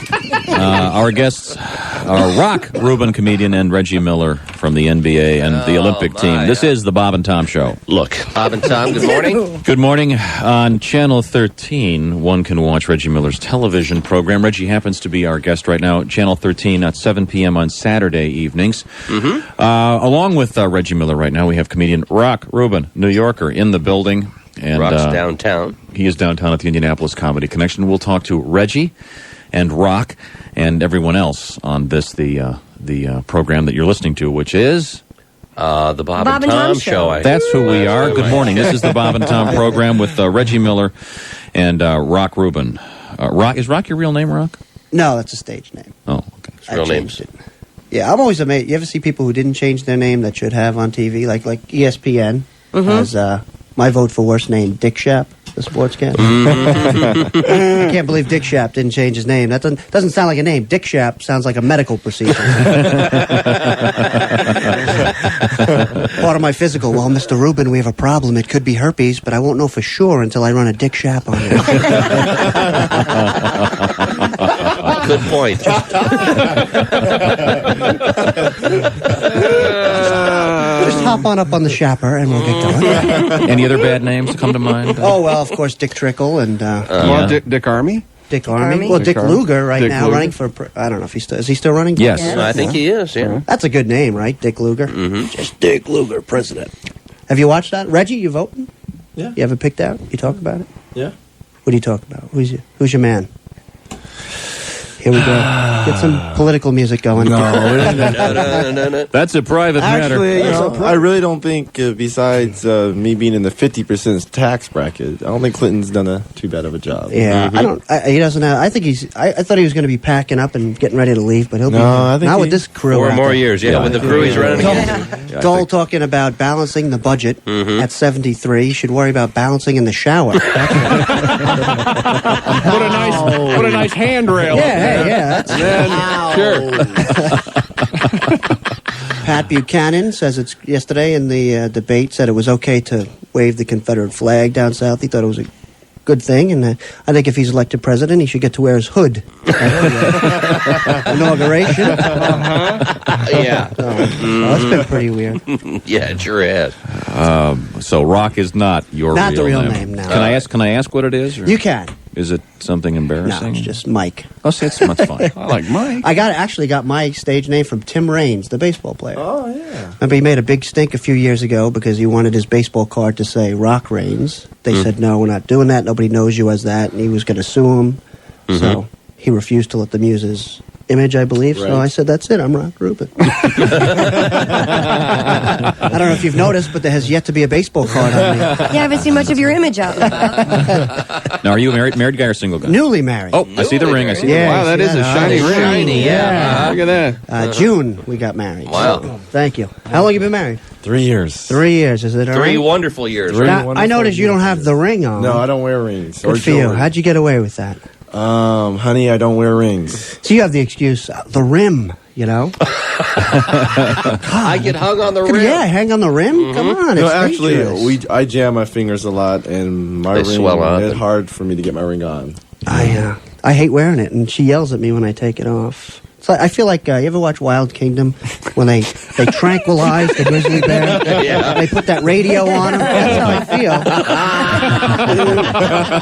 Our guests are rock Ruben comedian and Reggie Miller from the NBA and the Olympic team. This is the Bob and Tom Show. Look, Bob and Tom, good morning. Good morning. On Channel 13, one can watch Reggie Miller's television program. Reggie happens to be our guest right now. Channel 13 at 7 p.m. on Saturday evenings. Along with Reggie Miller right now, we have comedian Rock Ruben, New Yorker, in the building. And Rock's downtown. he is downtown at the Indianapolis Comedy Connection. We'll talk to Reggie and Rock and everyone else on this, the program that you're listening to, which is... The Bob and Tom Show. That's who we are. Good morning. This is the Bob and Tom program with Reggie Miller and Rock Ruben. Is Rock your real name, Rock? No, that's a stage name. Oh, okay. Real I names. changed it. Yeah, I'm always amazed. You ever see people who didn't change their name that should have on TV? Like ESPN has my vote for worst name, Dick Shapp, the sportscaster. I can't believe Dick Shapp didn't change his name. That doesn't sound like a name. Dick Shapp sounds like a medical procedure. Part of my physical. Well, Mr. Ruben, we have a problem. It could be herpes, but I won't know for sure until I run a Dick Shapp on it. Good point. Just hop on up on the Shapper and we'll get going. Any other bad names come to mind? Oh, well, of course, Dick Trickle and Well, Dick Army? Dick Army. Army? Well, Dick Dick Army. Luger right Dick now Luger. running for... I don't know if he's still... Is he still running? Yes. I think he is, yeah. That's a good name, right? Dick Luger? Mm-hmm. Just Dick Luger, president. Have you watched that? Reggie, you voting? Yeah. You have it picked out? You talk about it? Yeah. What do you talk about? Who's your man? Here we go. Get some political music going. No. That's a private Actually, matter. I really don't think, besides me being in the 50% tax bracket, I don't think Clinton's done too bad of a job. Yeah, I don't. He doesn't have. I think he's. I thought he was going to be packing up and getting ready to leave, but he'll be. I think not he- with this crew. 4 out more there. years, yeah, with the crew he's running again. Dole talking about balancing the budget at 73. You should worry about balancing in the shower. Put a nice handrail. Yeah. Sure. Pat Buchanan says it's yesterday in the debate said it was okay to wave the Confederate flag down south. He thought it was a good thing, and I think if he's elected president, he should get to wear his hood at the inauguration. Yeah. That's been pretty weird. Yeah, it sure has. So Rock is not your Not real the real name. name, no. Can I ask what it is? Or You can. is it something No, embarrassing? it's just Mike. Oh, see, that's fine. I like Mike. I actually got my stage name from Tim Raines, the baseball player. Oh, yeah. Remember, he made a big stink a few years ago because he wanted his baseball card to say Rock Raines. They said, no, we're not doing that. Nobody knows you as that. And he was going to sue him. So he refused to let the Muses image, I believe. Right. So I said, that's it. I'm Ron Ruben. I don't know if you've noticed, but there has yet to be a baseball card on me. Yeah, I haven't seen much of your image out there. Now, are you a married guy or single guy? Newly married. Oh, I see the ring. I see Yeah, Wow, that you is see a shiny ring. Shiny, yeah. Look at that. June, we got married. Wow. So, thank you. How long you been married? 3 years. 3 years. Is it all 3 right? wonderful years. Three Now, I wonderful noticed you don't have the ring on. No, I don't wear rings. or Good for you. jewelry. How'd you get away with that? Honey, I don't wear rings. So you have the excuse, the rim, you know? I get hung on the rim. Yeah, hang on the rim? Come on, No, it's actually, dangerous. I jam my fingers a lot, and my They ring. swell up. It's hard for me to get my ring on. I hate wearing it, and she yells at me when I take it off. So I feel like, you ever watch Wild Kingdom? When they tranquilize the grizzly bear? Yeah. They put that radio on him? That's how I feel.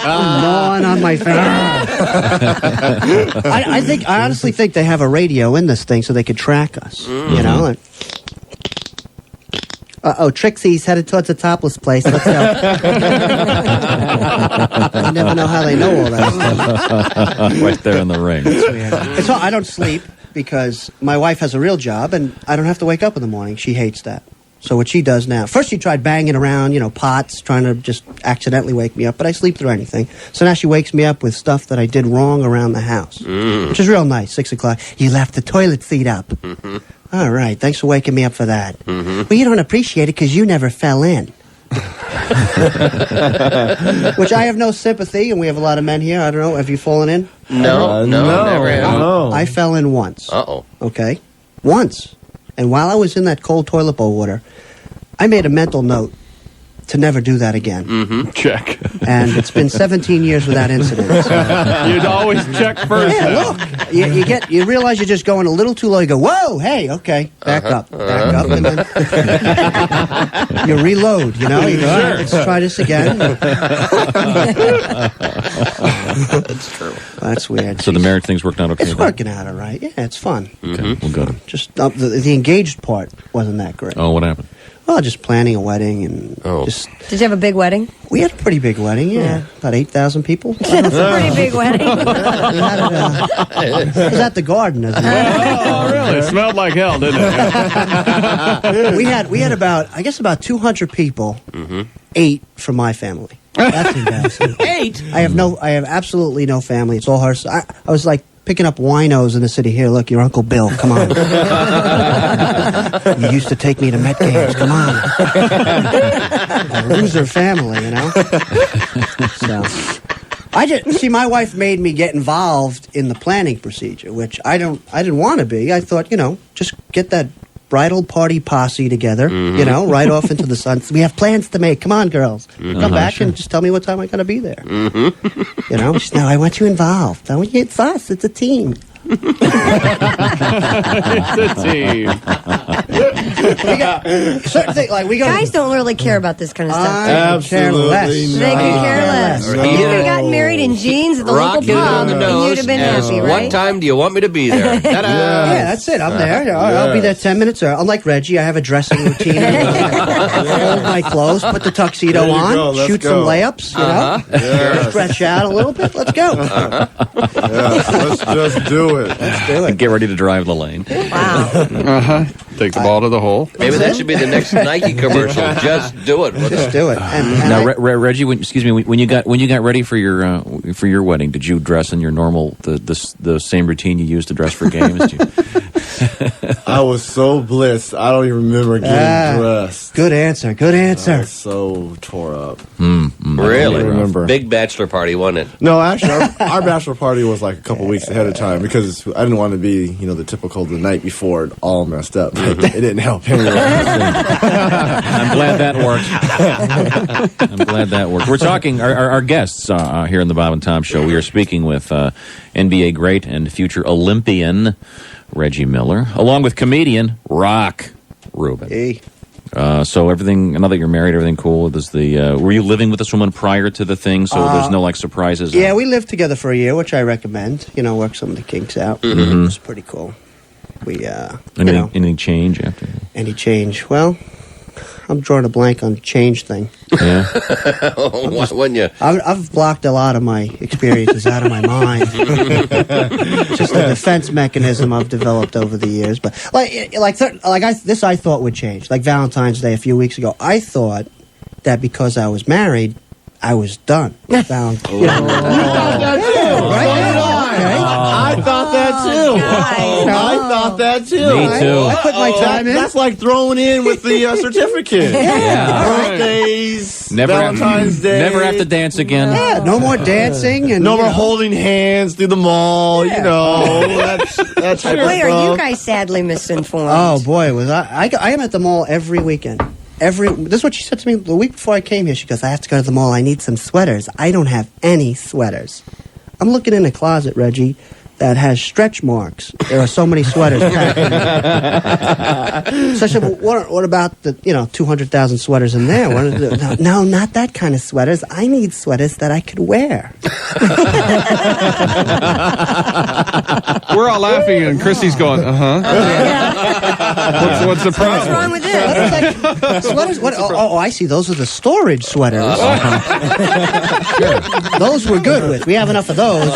Gnawing on my finger. I honestly think they have a radio in this thing so they could track us. You know? Like, Trixie's headed towards the topless place. Let's go. I never know how they know all that stuff. Right there in the ring. It's all, I don't sleep because my wife has a real job and I don't have to wake up in the morning. She hates that. So what she does now, first she tried banging around, pots, trying to just accidentally wake me up, but I sleep through anything. So now she wakes me up with stuff that I did wrong around the house, which is real nice. 6 o'clock, you left the toilet seat up. All right, thanks for waking me up for that. Well, you don't appreciate it because you never fell in. Which I have no sympathy, and we have a lot of men here. I don't know, have you fallen in? No, never have. No. I fell in once. Uh-oh. Okay? Once. And while I was in that cold toilet bowl water, I made a mental note to never do that again. Check. And it's been 17 years without incident. So. You'd always check first. Yeah, look. You realize you're just going a little too low. You go, whoa, hey, okay, back up, and then you reload. You go, all right, let's try this again. That's true. That's weird. So the marriage thing's worked out okay? It's then? working out all right. Yeah, it's fun. Okay, well, good. Just the engaged part wasn't that great. Oh, what happened? Well, just planning a wedding and just. Did you have a big wedding? We had a pretty big wedding, yeah. About 8,000 people. That's a pretty big wedding. It was at the garden, isn't it? Oh, really? It smelled like hell, didn't it? We had about 200 people. 8 from my family. That's embarrassing. 8? I have absolutely no family. It's all her. I was like picking up winos in the city. Here, look, your Uncle Bill. Come on. You used to take me to Met games. Come on. A loser family, So. My wife made me get involved in the planning procedure, which I didn't want to be. I thought, just get that bridal party posse together, right off into the sun. We have plans to make. Come on, girls. Come back and just tell me what time I got to be there. She's, no, I want you involved. It's us. It's a team. It's a team. We got certain things, like we go. Guys don't really care about this kind of stuff. I care less. Absolutely They could care less. No. You could have gotten married in jeans at the local Rocking pub, on the and nose. you'd have been Yes. happy, What right? time do you want me to be there? Ta-da! Yeah, that's it. I'm there. I'll be there 10 minutes. Unlike Reggie, I have a dressing routine. Fold my clothes, put the tuxedo There you on, go. Let's shoot go. some layups, Yes. stretch out a little bit. Let's go. Yes, let's just do it. Let's do it. Get ready to drive the lane. Wow. Take the ball to the hole. Maybe that should be the next Nike commercial. Just do it. Just do it. And Now, Reggie, when you got ready for your wedding, did you dress in your normal the same routine you used to dress for games? I was so blissed. I don't even remember getting dressed. good answer. Good I answer. was so tore up. Really? I remember. Big bachelor party, wasn't it? No, actually, our bachelor party was like a couple weeks ahead of time because I didn't want to be, the typical the night before all messed up. It didn't help anyway. I'm glad that worked. We're talking our guests here in the Bob and Tom Show. We are speaking with NBA great and future Olympian Reggie Miller, along with comedian Rock Ruben. Hey. So everything. Now that you're married, everything cool. Were you living with this woman prior to the thing? So there's no surprises. Yeah, we lived together for a year, which I recommend. Work some of the kinks out. It was pretty cool. We, Anything change after? any change? Well, I'm drawing a blank on the change thing. Yeah. Why wouldn't you? I've blocked a lot of my experiences out of my mind. Just a defense mechanism I've developed over the years. But this I thought would change. Like Valentine's Day a few weeks ago, I thought that because I was married, I was done. I thought that too. I thought that too. Me too. I put my time in. That's like throwing in with the certificate. Birthdays, Valentine's Day. Never have to dance again. Yeah, no more dancing and No more holding hands through the mall. Yeah. You know, that's Boy, are you guys sadly misinformed. Oh boy, was I am at the mall every weekend. This is what she said to me the week before I came here. She goes, I have to go to the mall. I need some sweaters. I don't have any sweaters. I'm looking in a closet, Reggie, that has stretch marks. There are so many sweaters packed in it. So I said, well, what about the 200,000 sweaters in there? No, not that kind of sweaters. I need sweaters that I could wear. We're all laughing, and Chrissy's going, What's the problem? What's wrong with this? Sweaters? What? Oh, I see. Those are the storage sweaters. Those we're good with. We have enough of those.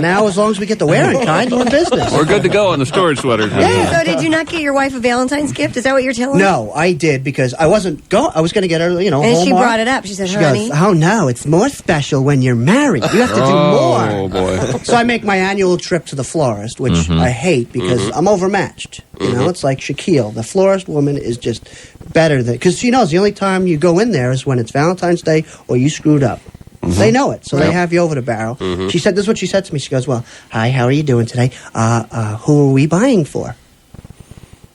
Now, as long as we get the wearing kind, we're in business. We're good to go on the storage sweaters. Yeah. So did you not get your wife a Valentine's gift? Is that what you're telling me? No, I did because I wasn't going. I was going to get her, And she Hallmark. brought it up. She said, She honey. goes, oh no, it's more special when you're married. You have to do Oh, more. boy. So I make my annual trip to the florist, which I hate because I'm overmatched. You know, it's like Shaquille. The florist woman is just better than, because she knows the only time you go in there is when it's Valentine's Day or you screwed up. They know it, so they have you over the barrel. She said, this is what she said to me. She goes, well, hi, how are you doing today? Who are we buying for?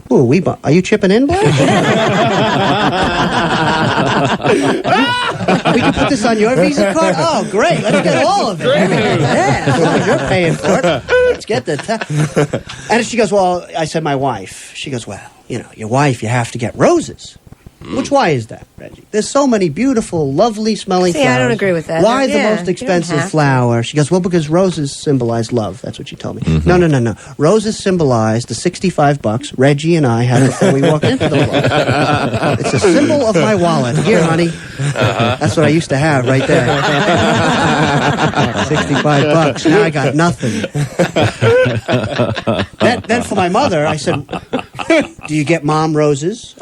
Who are we buying? Are you chipping in, Blair? We can put this on your Visa card? Oh, great. Let's get all of it. Yeah, as long as you're paying for it. Let's get the... And she goes, well, I said, my wife. She goes, well, your wife, you have to get roses. Which, why is that, Reggie? There's so many beautiful, lovely smelling flowers. I don't agree with that. Why Yeah, the most you don't expensive have to. flower? She goes, well, because roses symbolize love. That's what she told me. No. Roses symbolize the $65 Reggie and I had before we walked into the club. It's a symbol of my wallet. Here, honey. That's what I used to have right there. $65. Now I got nothing. Then for my mother, I said, do you get mom roses?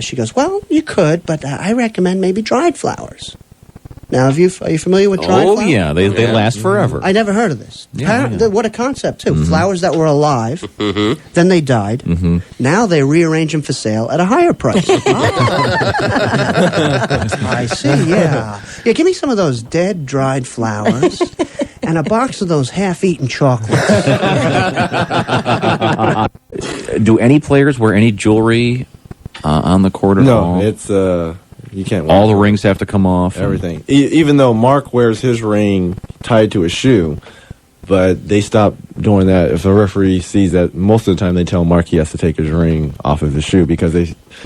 She goes, well, you could, but I recommend maybe dried flowers. Now, are you familiar with dried flowers? Oh, yeah. They last forever. I never heard of this. Yeah, yeah. What a concept, too. Flowers that were alive, then they died. Now they rearrange them for sale at a higher price. I see, yeah. Yeah, give me some of those dead, dried flowers and a box of those half-eaten chocolates. Do any players wear any jewelry on the court at all? No, it's you can't. All the rings have to come off. Everything. Even though Mark wears his ring tied to a shoe, but they stopped doing that. If a referee sees that, most of the time they tell Mark he has to take his ring off of his shoe because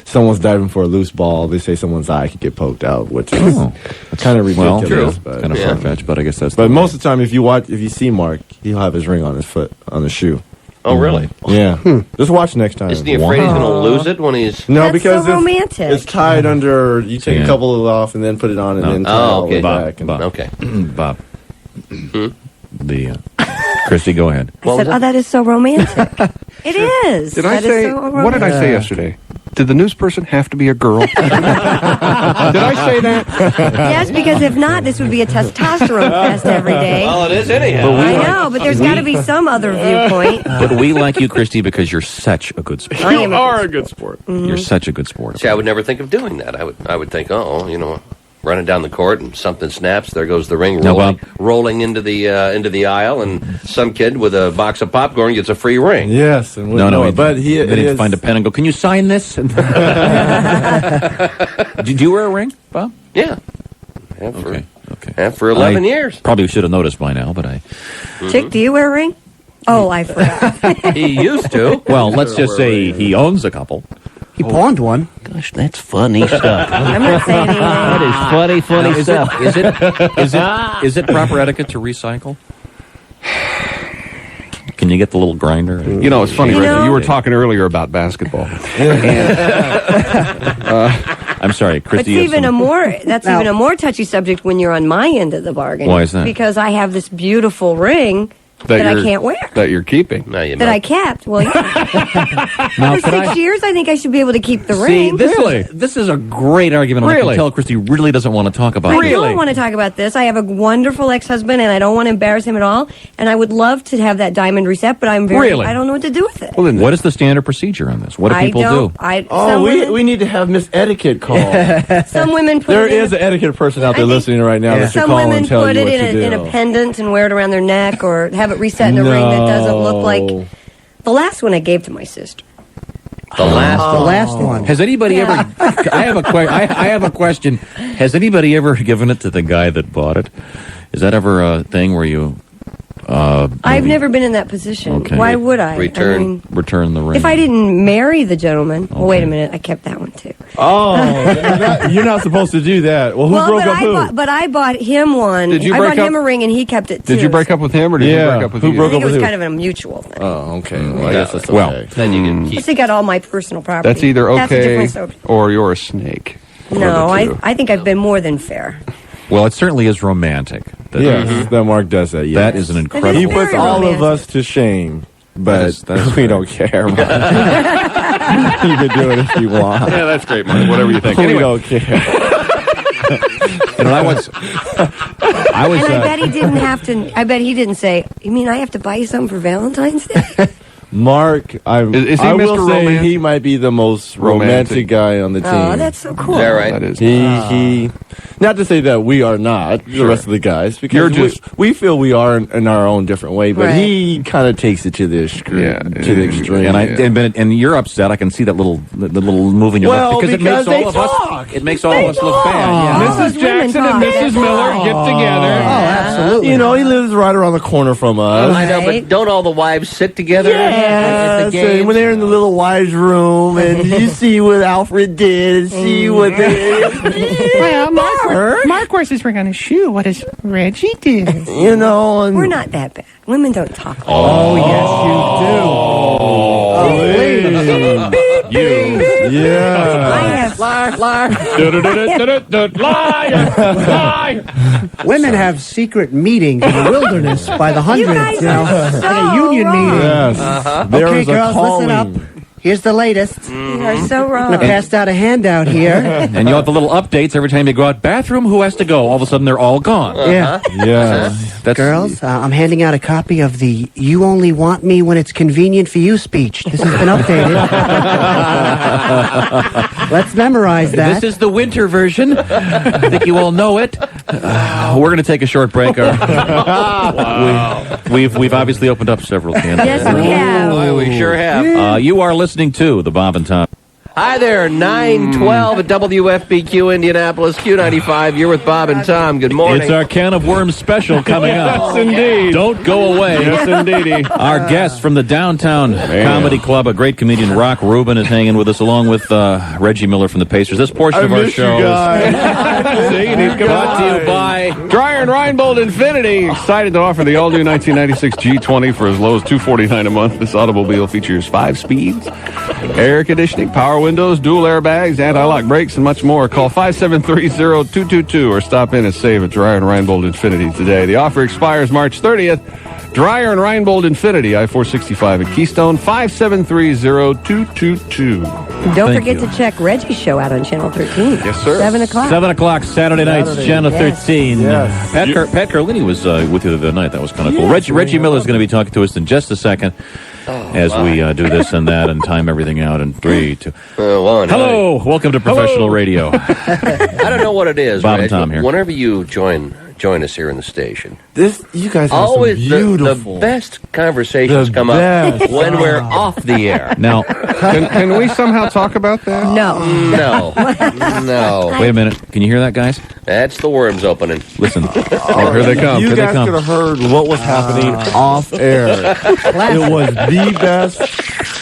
someone's diving for a loose ball. They say someone's eye could get poked out, which is kind of ridiculous. Well, kind of far-fetched, but I guess that's. But most of the time, if you see Mark, he'll have his ring on his foot, on his shoe. Oh, really? Yeah. Just watch next time. Isn't he afraid he's going to lose it when he's... No, That's because so romantic. it's tied under. You take a couple of it off and then put it on and then tie it all the way back. And Okay. Bob. Christy, go ahead. I said, that is so romantic. It is. Did I That is say? so What did I say yesterday? Did the news person have to be a girl? Did I say that? Yes, because if not, this would be a testosterone fest every day. Well, it is anyhow. I know, but there's got to be some other viewpoint. But we like you, Christy, because you're such a good sport. I am a good sport. You're such a good sport. See, I would never think of doing that. I would think, running down the court and something snaps. There goes the ring rolling into the aisle, and some kid with a box of popcorn gets a free ring. Yes. And but he didn't find a pen and go, can you sign this? Did you wear a ring, Bob? Yeah. Okay. And for 11 years. Probably should have noticed by now, but I... Chick, do you wear a ring? Oh, I forgot. He used to. Well, let's just say he owns a couple. He pawned one. Gosh, that's funny stuff. I'm not saying anything. That is funny Is stuff. it proper etiquette to recycle? Can you get the little grinder? You know, it's funny, You Reggie. know- You were talking earlier about basketball. I'm sorry, Christy. It's even that's even a more touchy subject when you're on my end of the bargain. Why is that? Because I have this beautiful ring that I you're- can't wear. That you're keeping. Now you That know. I kept. Well, yeah. Now, For 6 years, I think I should be able to keep the See, ring. this is a great argument. And I Really? can tell Christy really doesn't want to talk about I it. don't want to talk about this. I have a wonderful ex-husband, and I don't want to embarrass him at all. And I would love to have that diamond reset, but I don't know what to do with it. Well, then, What is the standard procedure on this? What do people do? We need to have Miss Etiquette call. Some women put There it in is an etiquette person out there I think- listening right now that should Some call women and tell put you it what to do. in a pendant and wear it around their neck, or have it reset in a ring that doesn't look like the last one I gave to my sister. The last The last one. Has anybody Yeah. ever? I have a question. Has anybody ever given it to the guy that bought it? Is that ever a thing where you? I've maybe never been in that position. Okay. Why would I? Return. I mean, return the ring. if I didn't marry the gentleman, well, wait a minute, I kept that one too. You're not supposed to do that. Well, who broke up who? But I bought him one. Did you I break bought him up- a ring, and he kept it too. did you break up with him, or did Yeah. you break up with Who you? I broke think up it was with who? kind of a mutual thing. Oh, okay. Well, I guess that's Well, okay. Then you can keep. Plus, he got all my personal property. That's either That's a okay different subject. or you're a snake. No, One of the two. I think I've been more than fair. Well, it certainly is romantic. Yes, that Mark does that. Yes. That is an incredible. He Very puts all romantic. of us to shame, but That is we don't care. Mark. You can do it if you want. Yeah, that's great, Mark. Whatever you think. We Anyway, don't care. You know, I was. And I bet he didn't have to. I bet he didn't say, "You mean I have to buy you something for Valentine's Day?" Mark, Is he I will Mr. say Romantic? he might be the most romantic guy on the team. Oh, that's so cool. Is that right? that is. He, not to say that we are not the rest of the guys, because You're just- we feel we are in our own different way, but Right. he kind of takes it to the extreme. Yeah, to the extreme. And you're upset. I can see that little move in your Well, lip because it makes because they all of talk. us. It makes all of us look bad. All Yeah. those women talk. That's all. get together. Absolutely. You know, he lives right around the corner from us. I know, but Right. don't all the wives sit together? Yeah, at the so games? when they're in the little wives' room, and you see what Alfred did, see what they, Well, Mark wears his ring on his shoe. What does Reggie do? you know, and We're not that bad. Women don't talk. Oh, yes, you do. Yeah. I have. Women have secret meetings in the wilderness by the hundreds. You guys know, are so like a union wrong. meeting. Yes. There Okay, is a girls, listen up. calling. Here's the latest. You are so I'm wrong. gonna pass out a handout here. And you have the little updates every time you go out. Bathroom, who has to go? All of a sudden, they're all gone. Yeah, Yeah. That's girls, I'm handing out a copy of the "You Only Want Me When It's Convenient for You" speech. This has been updated. Let's memorize that. This is the winter version. I think you all know it. We're going to take a short break. We've obviously opened up several cans. Yes, we have. Boy, we sure have. You are listening to the Bob and Tom. Hi there, 912 at WFBQ Indianapolis, Q95. You're with Bob and Tom. Good morning. It's our can of worms special coming up. Yes, indeed. Don't go away. Yes, indeedy. Our guest from the Downtown Comedy Club, a great comedian, Rock Ruben, is hanging with us along with Reggie Miller from the Pacers. This portion I of our miss show you guys. See, he's brought to you by Dryer and Reinbold Infinity. Excited to offer the all-new 1996 G20 for as low as $249 a month. This automobile features 5 speeds, air conditioning, power windows, dual airbags, anti-lock brakes, and much more. Call 573-0222 or stop in and save at Dryer and Reinbold Infinity today. The offer expires March 30th. Dryer and Reinbold Infinity, I-465 at Keystone, 573-0222. Don't forget to check Reggie's show out on Channel 13. Yes, sir. 7 o'clock. 7 o'clock Saturday nights, Channel Yes. 13. Yes. Pat Carlini was with you the other night. That was kind of cool. Reggie Miller is going to be talking to us in just a second as we do this and that and time everything out in 3, 2. One. Hello. Welcome to Professional Radio. I don't know what it is, Bob and Reggie. Tom here. Whenever you join us here in the station, You guys have always some beautiful. the best conversations The come best. up when we're off the air. Now, Can we somehow talk about that? No. No. No. wait a minute. Can you hear that, guys? That's the worms opening. Listen. Oh, here they come. You Here they guys come. could have heard what was happening off air. It was the best,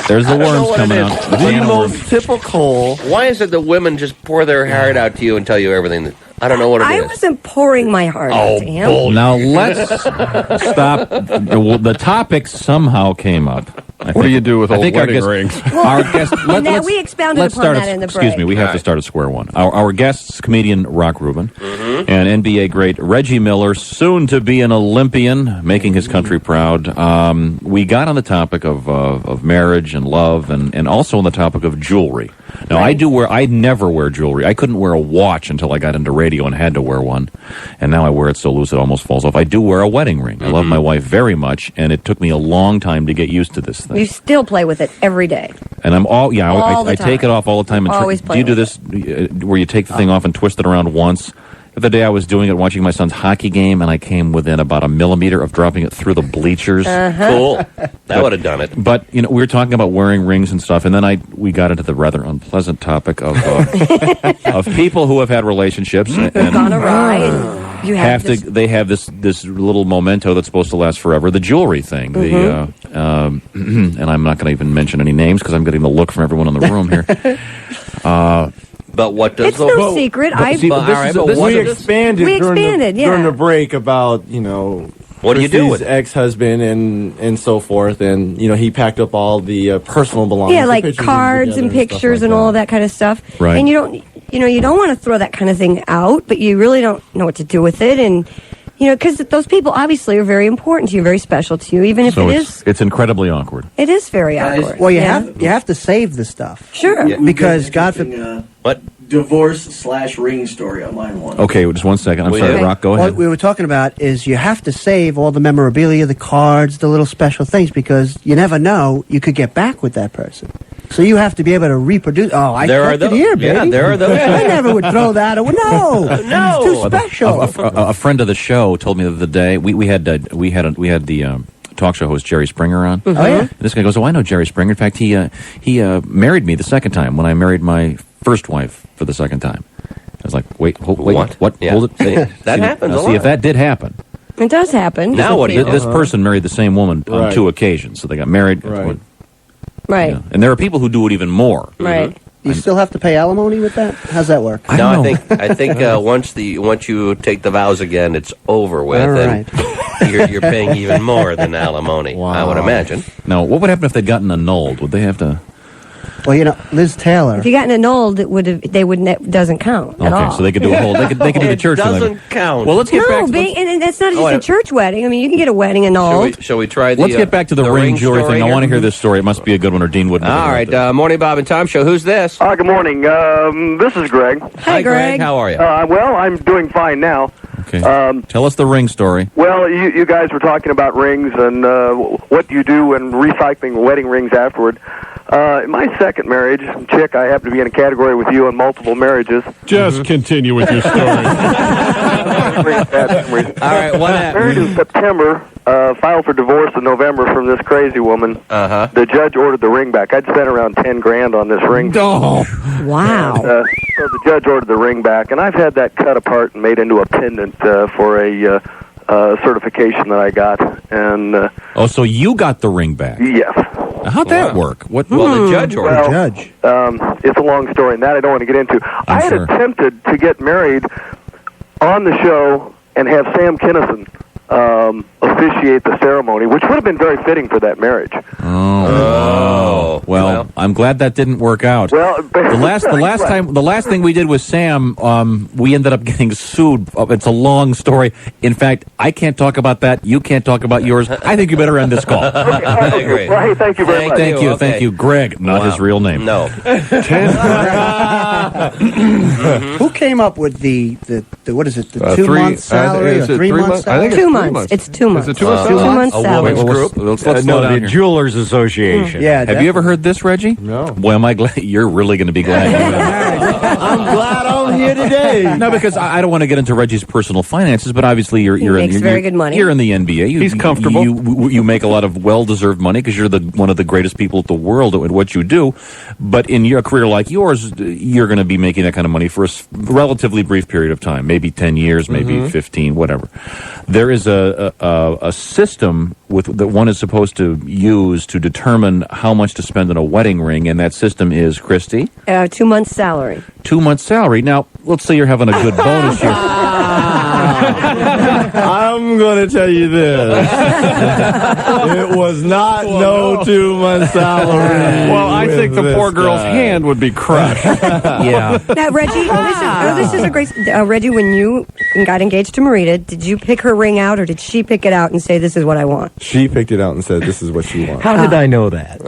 There's the don't know worms what it coming is. out. The the can of most worms. typical. Why is it that women just pour their heart out to you and tell you everything that I don't know what it is. I wasn't pouring my heart out to him. Now let's stop. The topic somehow came up. What do you do with old wedding rings? Our guest. We expounded upon that in the break. Excuse me. We have to start at square one. Our guest's comedian Ruben, and NBA great Reggie Miller, soon to be an Olympian, making his country proud. We got on the topic of marriage and love, and also on the topic of jewelry. Now, I never wear jewelry. I couldn't wear a watch until I got into radio and had to wear one. And now I wear it so loose it almost falls off. I do wear a wedding ring. I love my wife very much, and it took me a long time to get used to this thing. You still play with it every day. And I'm I take it off all the time. And Always do you do this where you take the thing off and twist it around once? The other day I was doing it watching my son's hockey game, and I came within about 1 millimeter of dropping it through the bleachers. Cool. That would have done it. But, we were talking about wearing rings and stuff, and then we got into the rather unpleasant topic of of people who have had relationships and gone awry. You have they have this little memento that's supposed to last forever, the jewelry thing. And I'm not going to even mention any names because I'm getting the look from everyone in the room here. But what does it's no secret. We expanded during the break about what do you do with ex-husband and so forth, and he packed up all the personal belongings. Yeah, like cards and pictures and all that kind of stuff. Right. And you don't want to throw that kind of thing out, but you really don't know what to do with it, and because those people obviously are very important to you, very special to you, even if it's incredibly awkward. It is very awkward. Well, you have to save the stuff. Sure. Yeah, because God forbid. What? Divorce/ring story on line one. Okay, just 1 second. I'm sorry, Rock, go ahead. What we were talking about is you have to save all the memorabilia, the cards, the little special things, because you never know, you could get back with that person. So you have to be able to reproduce. Oh, I kept it here, baby. Yeah, there are those. I never would throw that away. No, it's too special. A friend of the show told me the other day we had the talk show host Jerry Springer on. Oh yeah. And this guy goes, "Oh, I know Jerry Springer. In fact, he married me the second time when I married my first wife for the second time." I was like, "Wait, what? Yeah. Hold it. That happens. See if that did happen." It does happen. Now what do you do? This person married the same woman on 2 occasions, so they got married. Right. Yeah. And there are people who do it even more. Right. You still have to pay alimony with that? How's that work? No, I think once you take the vows again, it's over with, All right. and you're paying even more than alimony. Wow. I would imagine. Now, what would happen if they'd gotten annulled? Would they have to? Well, Liz Taylor. If you got annulled, doesn't count at all. Okay, so they could do a whole. They could do the church. It doesn't count. Well, let's get back. And that's not just a church wedding. I mean, you can get a wedding annulled. Shall we try the? Let's get back to the ring jewelry thing. I want to hear this story. It must be a good one, or Dean wouldn't. All right, morning, Bob and Tom show. Who's this? Good morning. This is Greg. Hi, Greg. How are you? Well, I'm doing fine now. Okay. Tell us the ring story. Well, you guys were talking about rings and what do you do when recycling wedding rings afterward. In my second marriage, chick, I happen to be in a category with you on multiple marriages. Just continue with your story. All right, what happened? Married in September, filed for divorce in November from this crazy woman. Uh-huh. The judge ordered the ring back. I'd spent around $10,000 on this ring. Oh. Wow. So the judge ordered the ring back, and I've had that cut apart and made into a pendant for a certification that I got. And so you got the ring back? Yes. How'd that work? What? Well, the judge ordered. It's a long story, and that I don't want to get into. I had attempted to get married on the show and have Sam Kinison officiate the ceremony, which would have been very fitting for that marriage. Oh. Well, I'm glad that didn't work out. Well, the last thing we did with Sam, we ended up getting sued. It's a long story. In fact, I can't talk about that. You can't talk about yours. I think you better end this call. I agree. Well, hey, thank you very much. Thank you, Greg. Not his real name. No. Who came up with the what is it? The 2 month salary or 3 months salary? I think 2 months. It's 2 months. Is it 2 months? 2 months salary. Let's slow down here. Jewelers Association. Yeah. Have you ever heard this, Reggie? No. Boy, am I glad. You're really going to be glad. I'm glad I'm here today. No, because I don't want to get into Reggie's personal finances, but obviously you're makes very good money. You're in the NBA. He's comfortable. You make a lot of well-deserved money because you're one of the greatest people in the world at what you do. But in your career like yours, you're going to be making that kind of money for a relatively brief period of time, maybe 10 years, maybe 15, whatever. There is a system that one is supposed to use to determine how much to spend on a wedding ring, and that system is, Christy? 2 months' salary. 2 months' salary. Now, let's say you're having a good bonus year. I'm going to tell you this. It was not no 2 months salary. Well, I think the poor girl's hand would be crushed. Yeah. Now, Reggie, this is a great... Reggie, when you got engaged to Marita, did you pick her ring out, or did she pick it out and say, this is what I want? She picked it out and said, this is what she wants. How did I know that?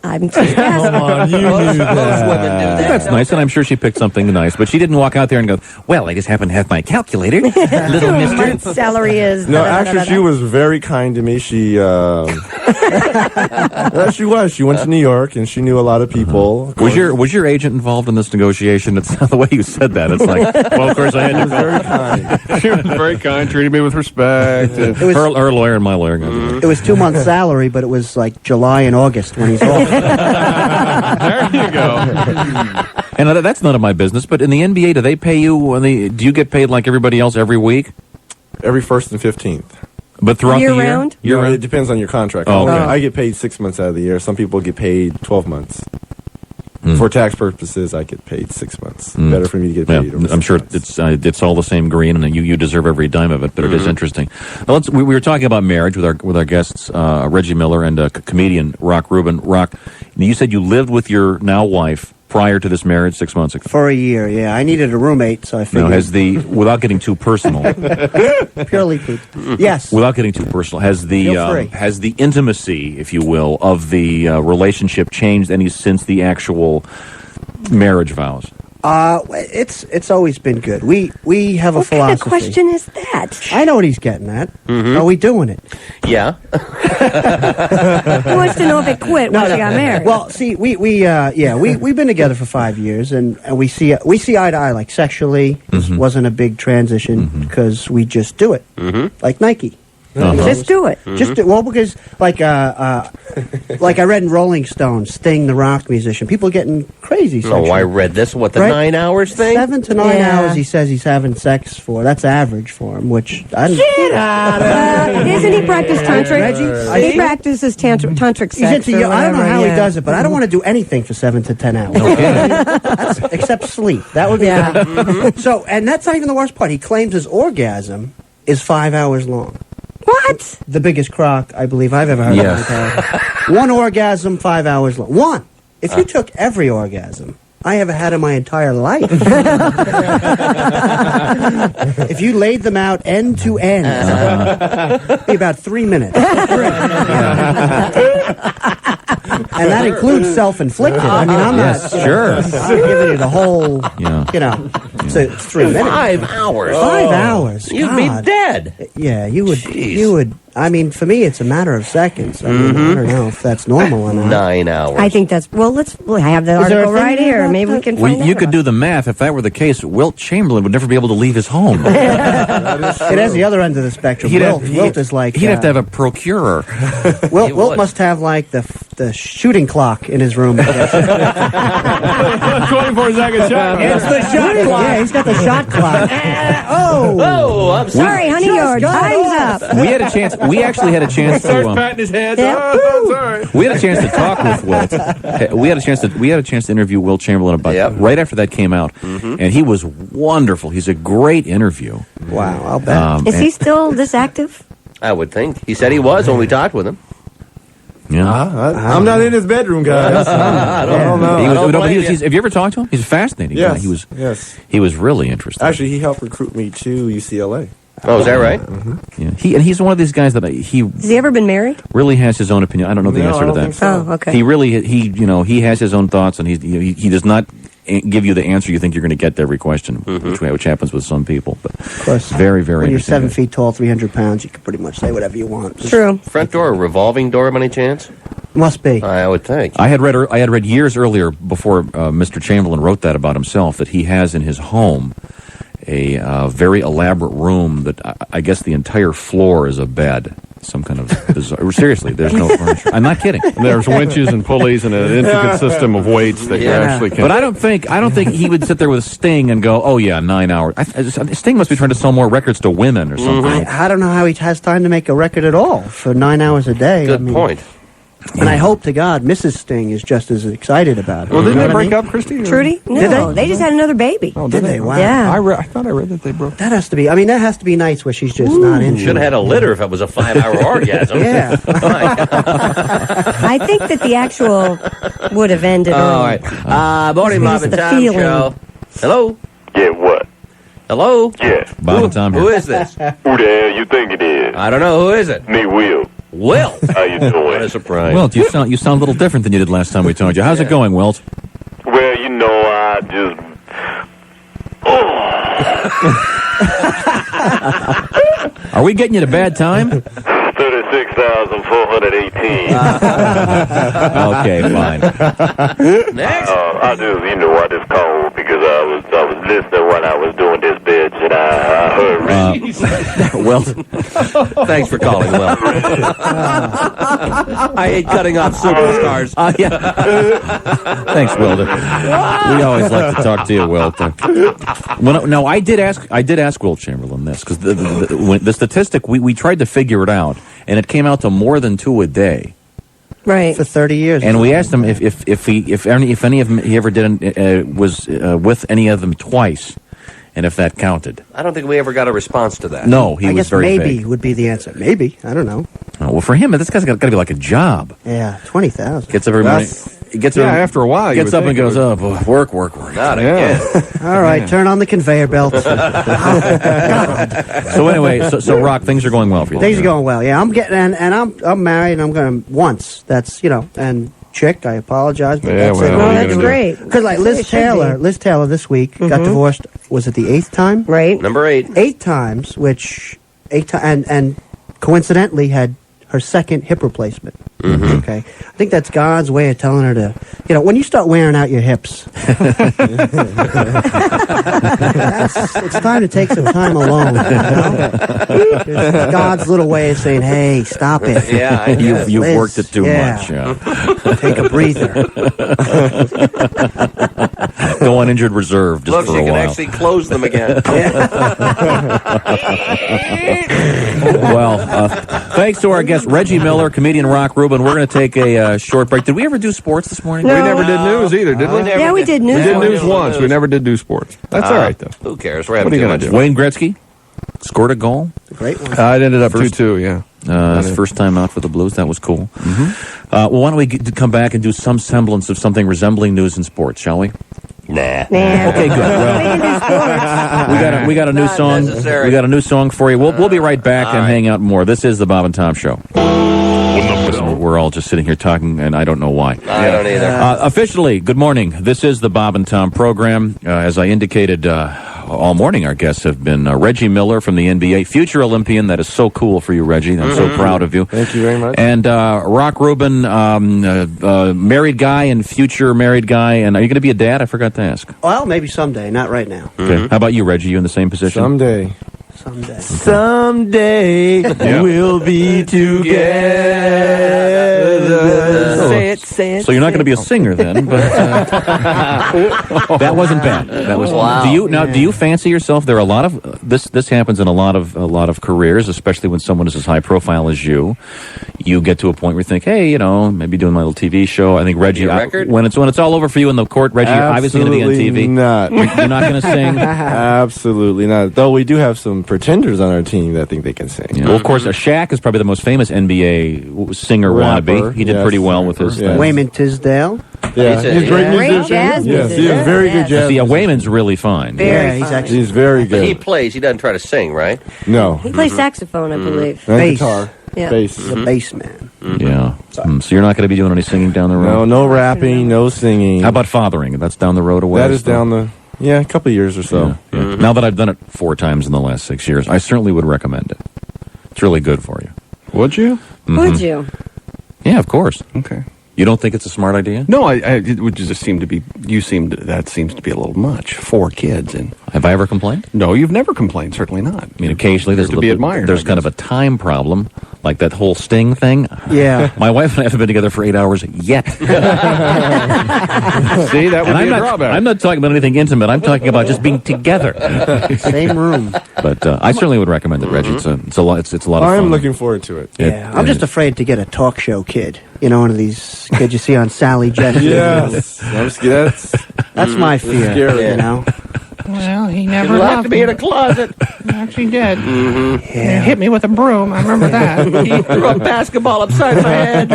I'm just asking. Come on, you knew Most women do that. that. That's nice, and I'm sure she picked something nice, but she didn't walk out there and go, well, I just happen to have my calculator, little 2 mister. months' salary is... No, actually, she was very kind to me. She, she was. She went to New York, and she knew a lot of people. Was your agent involved in this negotiation? It's not the way you said that. It's like, well, of course I had to. Very kind. She was very kind, treated me with respect. Her lawyer and my lawyer. It was 2 months' salary, but it was like July and August when he's off. There you go. And that's none of my business. But in the NBA, do they pay you? Do you get paid like everybody else every week? Every 1st and 15th. But throughout the year, Year-round? Year-round? It depends on your contract. Oh, okay. I get paid 6 months out of the year. Some people get paid 12 months. For tax purposes, I get paid 6 months. Better for me to get paid. Over I'm 6 sure months. it's all the same green, and you deserve every dime of it. But it is interesting. Now we were talking about marriage with our guests, Reggie Miller and comedian Ruben. Rock, you said you lived with your now wife prior to this marriage 6 months ago. For a year, yeah. I needed a roommate, so I figured... Now, without getting too personal, Purely Pete. Yes. without getting too personal, has Feel free. the intimacy, if you will, of the relationship changed any since the actual marriage vows? It's always been good. We have a What kind of philosophy. question is that? I know what he's getting at. Are we doing it? Yeah. He wants to know if it quit once you got married. Well, see, we've been together for 5 years, and we see eye to eye. Like sexually, this wasn't a big transition because we just do it, like Nike. Just do it. Just do, well, because like I read in Rolling Stone, Sting, the rock musician, people getting crazy. Oh, sexually. I read this. What, the Right? 9 hours thing? 7 to 9 Yeah. hours. He says he's having sex for. That's average for him. Which I don't. Isn't he practice tantric? Reggie, He practices tantric He's sex. into, or I don't know whatever, how yeah. he does it, but I don't want to do anything for 7 to 10 hours. Except sleep. That would be So, and that's not even the worst part. He claims his orgasm is 5 hours long. What? The biggest crock I believe I've ever heard. Yes. Of my life. One orgasm, 5 hours long. One. If you took every orgasm I ever had in my entire life, if you laid them out end to end, it'd be about 3 minutes. And that includes self-inflicted. I mean, I'm not. Sure. I'm giving you the whole. Yeah. So it's 3 minutes. 5 hours. 5 hours. You'd God. be dead. Yeah, you would. Jeez. You would. I mean, for me, it's a matter of seconds. I mean, I don't know if that's normal or not. 9 hours. I think that's... Well, I have the Is there a article thing right here. about Maybe we that? can Well, find you out. could do the math. If that were the case, Wilt Chamberlain would never be able to leave his home. It has the other end of the spectrum. Wilt is like he'd have to have a procurer. Wilt would. must have like the shooting clock in his room. 24-second shot. It's the shot clock. Yeah, he's got the shot clock. Oh, I'm sorry. Sorry, honey, your time's up. We had a chance. We actually had a chance Starts to. patting his head. Yeah. Oh, sorry. We had a chance to talk with Wilt. We had a chance to interview Wilt Chamberlain about right after that came out, and he was wonderful. He's a great interview. Wow, I'll bet. Is he still this active? I would think. He said he was when we talked with him. Yeah. I'm not in his bedroom, guys. I don't know. Have you ever talked to him? He's a fascinating guy. Yes. He was really interesting. Actually, he helped recruit me to UCLA. Oh, is that right? Yeah. He's one of these guys that Has he ever been married? really has his own opinion. I don't know the No, answer I to don't that. think so. Oh, okay. He has his own thoughts, and he does not give you the answer you think you're going to get to every question, which happens with some people. But Of course. very, very When you're interesting. 7 feet tall, 300 pounds, you can pretty much say whatever you want. True. Front door, a revolving door, by any chance? Must be. I would think. I had read years earlier, before Mr. Chamberlain wrote that about himself, that he has in his home a very elaborate room that I guess the entire floor is a bed. some kind of bizarre. Seriously, there's no furniture. I'm not kidding. There's winches and pulleys and an intricate system of weights that you actually can. But I don't think he would sit there with Sting and go, "Oh yeah, 9 hours." Sting must be trying to sell more records to women or something. I don't know how he has time to make a record at all for 9 hours a day. Good point. And I hope to God Mrs. Sting is just as excited about it. Well, didn't they break up, Christy? Trudy? No, Did they just had another baby. Oh, Did they? Wow. Yeah. I thought I read that they broke. That has to be. I mean, that has to be nights where she's just not into Should have had a litter if it was a 5-hour orgasm. Yeah. I think that the actual would have ended All early. right. Morning, Bob and the Tom feeling. show. Hello? Yeah, what? Hello? Yeah. Bob and Tom here. Who is this? Who the hell you think it is? I don't know. Who is it? Me, Will. Will. How you What a doing? surprise. Wilt, you sound a little different than you did last time we talked to you. How's it going, Wilt? Well, you know, I just... Are we getting you at a bad time? 36,418. Okay, fine. Next. I just called because I was listening when I was doing this bitch, and I heard Reggie. Well, Thanks for calling, Will. I hate cutting off superstars. yeah. Thanks, Wilt. We always like to talk to you, Wilt. No, I did ask Wilt Chamberlain this because the statistic we tried to figure it out, and it came out to more than 2 a day. Right. for 30 years. And we asked him if any of them he ever did was with any of them twice, and if that counted. I don't think we ever got a response to that. No, he I was guess very maybe vague. would be the answer. Maybe. I don't know. Oh, well, for him, this guy's got to be like a job. Yeah, 20,000. Gets up every morning. After a while, you Gets would up and think goes, it "Oh, boy, work." Not again. All right, turn on the conveyor belt. So anyway, so Rock, things are going well for you. Things are going well. Yeah, I'm getting and I'm married. And I'm going to once. That's and chick. I apologize, but Yeah, that's well, it. what are you that's gonna do? great. Because like Liz Taylor this week got divorced. Was it the 8th time? Right. Number 8. 8 times, and coincidentally had her second hip replacement. Okay, I think that's God's way of telling her to, when you start wearing out your hips, it's time to take some time alone. It's God's little way of saying, "Hey, stop it." Yeah, I know. You've Liz, worked it too much. Yeah. Take a breather. Go on injured reserve just Look, for she a can while. actually close them again. Well, thanks to our guest Reggie Miller, comedian Rock Ruben. We're going to take a short break. Did we ever do sports this morning? We never did news either, did we? Yeah, we did news. We did once. news once. We never did do sports. That's all right, though. Who cares? We're What having are you too gonna much do? Wayne Gretzky scored a goal. Great one. It ended up 2-2, yeah. His first time out for the Blues. That was cool. Well, why don't we come back and do some semblance of something resembling news and sports, shall we? Nah. Okay, good. Well, we got a new Not song. necessary. We got a new song for you. We'll be right back and hang out more. This is the Bob and Tom Show. We're all just sitting here talking, and I don't know why. I don't either. Officially, good morning. This is the Bob and Tom program. As I indicated all morning, our guests have been Reggie Miller from the NBA, future Olympian. That is so cool for you, Reggie. I'm so proud of you. Thank you very much. And Rock Ruben, married guy and future married guy. And are you going to be a dad? I forgot to ask. Well, maybe someday. Not right now. Okay. How about you, Reggie? You in the same position? Someday. Someday. Someday we'll be together. Say it. So you're not going to be a singer then, but that wasn't bad. That was. Wow. Do you fancy yourself? There are a lot of this happens in a lot of careers, especially when someone is as high profile as you. You get to a point where you think, hey, maybe doing my little TV show. I think Reggie, Your record? when it's all over for you in the court, Reggie, you're obviously going to be on Absolutely TV. not. You're not going to sing. Absolutely not. Though we do have some pretenders on our team that think they can sing. Yeah. Well, of course, Shaq is probably the most famous NBA singer Rapper, wannabe. He did yes, pretty well with his rapper, thing. Wayman Tisdale. Yeah, He's he's a great Great musician. jazz Yes, musician. he is very good jazz. See, Wayman's really fine. Yeah, he's actually He's very But he good. plays. He doesn't try to sing, right? No. He plays saxophone, I believe. And Bass. guitar. Yeah. Bass. the bass man. Yeah. So you're not going to be doing any singing down the road? No rapping, no singing. How about fathering? That's down the road away. that is down the a couple of years or so. Yeah. Now that I've done it 4 times in the last 6 years, I certainly would recommend it. It's really good for you. Would you? Would you? Yeah, of course. Okay. You don't think it's a smart idea? No, it would just seem to be. That seems to be a little much. 4 kids and Have I ever complained? No, you've never complained. Certainly not. I mean, occasionally there's to be admired. There's kind of a time problem, like that whole Sting thing. Yeah. My wife and I haven't been together for 8 hours yet. See, that would be a drawback. I'm not talking about anything intimate. I'm talking about just being together. Same room. But I certainly would recommend it, Reggie. It's a lot. It's a lot of fun. I'm looking forward to it. Yeah, I'm just afraid to get a talk show kid. You know, one of these kids you see on Sally Jensen. Yes. That's my fear. Scary. You know. Well, he never You'll have loved to be me. in a closet. He actually did. Mm-hmm. He hit me with a broom. I remember that. He threw a basketball upside my head.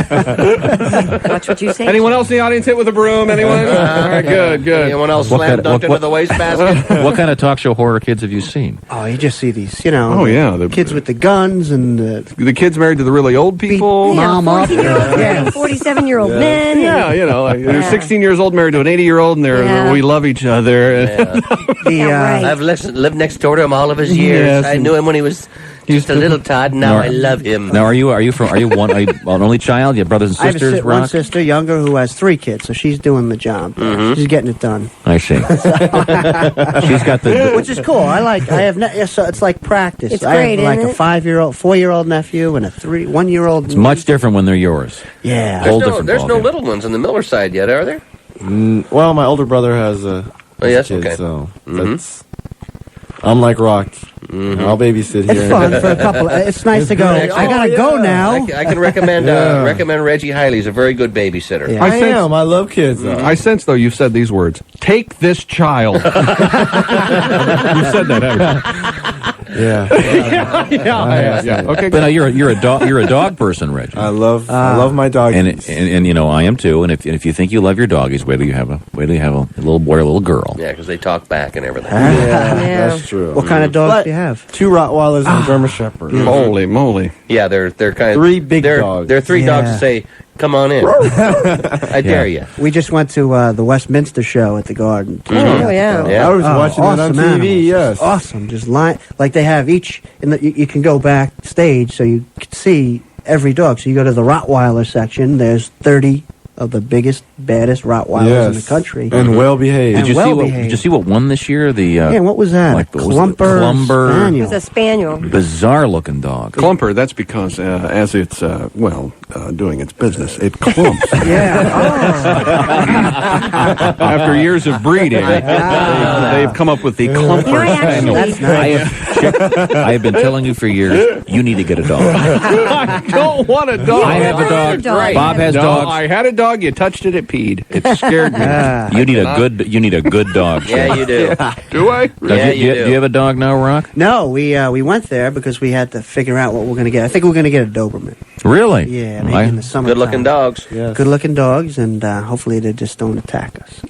Watch what you say. Anyone else in the audience hit with a broom? Anyone? All right, good. Anyone else slam dunked into the wastebasket? What kind of talk show horror kids have you seen? Oh, you just see these, you know. Oh, yeah, the kids with the guns and the kids married to the really old people. mom up. 47-year-old men. Yeah, you know, like, they're 16 years old married to an Yeah. 80-year-old, and we love each other. I've lived next door to him all of his years. Yes. I knew him when he was just a little tot, and now I love him. Now, are you an only child? You have brothers and I have sisters? one Rock? sister, younger, who has 3 kids, so she's doing the job. She's getting it done. I see. She's got the Which is cool. So it's like practice. It's I great, have like isn't a it? 5-year-old, 4-year-old nephew, and a 1-year-old. It's much different when they're yours. Yeah. Whole different There's no ballgame. little ones on the Miller side yet, are there? Well, my older brother has a yes? kid, Okay. so that's. I'm like Rock. I'll babysit here. It's fun for a couple. It's nice to go. I gotta go now. I can recommend Reggie highly. He's a very good babysitter. Yeah. I am. I love kids. I sense, though, you've said these words. Take this child. You said that, haven't you? Yeah. Yeah. Okay, But now you're a dog person, Reggie. I love my dog. And you know I am too. And if you think you love your doggies, wait till you have a little boy or a little girl. Yeah, because they talk back and everything. Yeah. That's true. What kind of dogs do you have? 2 Rottweilers and a German Shepherd. Holy moly. Yeah, they're kind of 3 big dogs. They're 3 dogs that say, "Come on in." I dare you. We just went to the Westminster show at the Garden. Oh, yeah. Yeah. I was watching that on awesome TV. animals. Yes. Awesome. Just like they have each, you can go backstage so you can see every dog. So you go to the Rottweiler section. There's 30 of the biggest, baddest Rottweilers in the country. And well behaved. And Did you see what won this year? Yeah, what was that? Like, what was it? Clumper Clumber. Spaniel. It was a spaniel. Bizarre looking dog. Clumper, that's because as it's, doing its business, it clumps. Yeah. After years of breeding, they've come up with the Clumper Spaniel. That's nice. I have been telling you for years, you need to get a dog. I don't want a dog. I have a dog. Right. Bob has No, dogs. I had a dog. You touched it, it peed. It scared me. You need a good dog. Yeah, you do. Do I? Yeah, do you have a dog now, Rock? No, we went there because we had to figure out what we're going to get. I think we're going to get a Doberman. Really? Yeah, maybe in the summer. Good-looking dogs. Yes. Good-looking dogs, and hopefully they just don't attack us.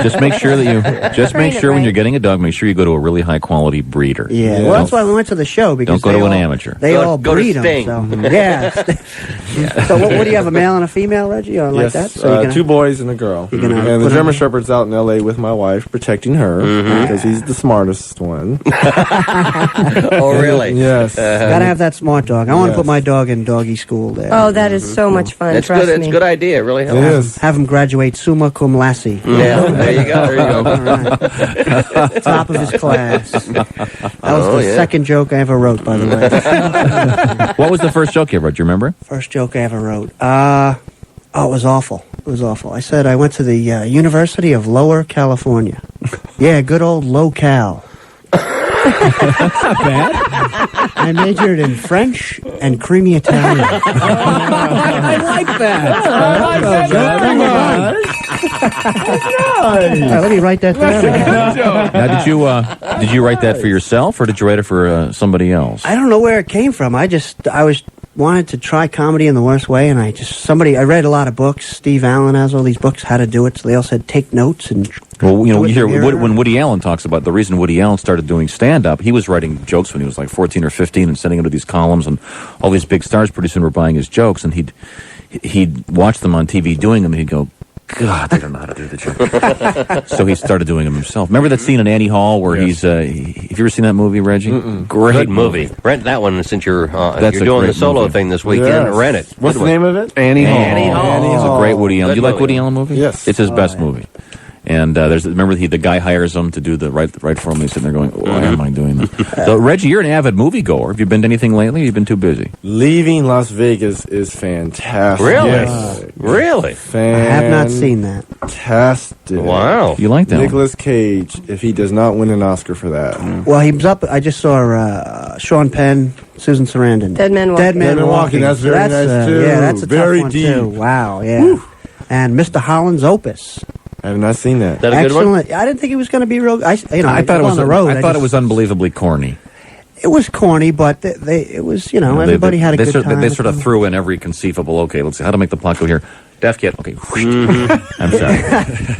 Just make sure that you Train it when right. you're getting a dog, make sure you go to a really high quality breeder. Yeah, well, that's why we went to the show because Don't go they to an all- amateur. They all Go to breed them. Sting. So yeah. So what do you have? A male and a female, Reggie, or like Yes, that? So you're gonna- 2 boys and a girl. You're gonna And the put German them- Shepherd's out in L.A. with my wife, protecting her because he's the smartest one. Oh, really? Yes. Gotta have that smart dog. I want to Yes. put my dog in doggy school there. Oh, that is so much fun. It's Trust good. It's me. a good idea. It really It helps. is. Have him graduate summa cum laude. Yeah, there you go. There you go. All right. Top of his class. That was Oh, the yeah. second joke I ever wrote, by the way. What was the first joke you wrote? Do you remember? First joke I ever wrote. It was awful. It was awful. I said I went to the University of Lower California. Yeah, good old low-cal. Not bad. I majored in French and creamy Italian. I like that. All right, let me write that down. Now, did you write that for yourself, or did you write it for somebody else? I don't know where it came from. I wanted to try comedy in the worst way, and I read a lot of books. Steve Allen has all these books, how to do it. So they all said take notes and. Well, you know, do it you hear in the mirror. when Woody Allen talks about the reason Woody Allen started doing stand-up, he was writing jokes when he was like 14 or 15 and sending them to these columns, and all these big stars pretty soon were buying his jokes, and he'd watch them on TV doing them, and he'd go, God, they don't know how to do the joke. So he started doing them himself. Remember that scene in Annie Hall where he's, have you ever seen that movie, Reggie? Great Good movie. Rent that one since you're That's you're a doing the great solo movie. thing this weekend. Yes. Rent it. What's the name of it? Annie Hall. Annie Hall. It's a great Woody Allen. Good Do you like movie. Woody Allen movies? Yes. It's his best movie. And remember the guy hires him to do the right for him. He's sitting there going, why am I doing this? So, Reggie, you're an avid moviegoer. Have you been to anything lately? Or you've been too busy? Leaving Las Vegas is fantastic. Really? Yes. Really? I have not seen that. Fantastic. Wow. You like that one? Nicolas Cage, if he does not win an Oscar for that. Well, he was up. I just saw Sean Penn, Susan Sarandon. Dead Man Walking. Dead Man Dead Man Walking. Walking, that's very nice, too. Yeah, that's a Very tough one, deep. too. Wow, yeah. And Mr. Holland's Opus. I have not seen that. Is that a good one? Excellent. I didn't think it was going to be real. I thought it was on the road. I thought it was unbelievably corny. It was corny, but it was, everybody had a good time. They sort of threw in every conceivable, okay, let's see how to make the plot go here. Deaf Kid, okay. I'm sorry.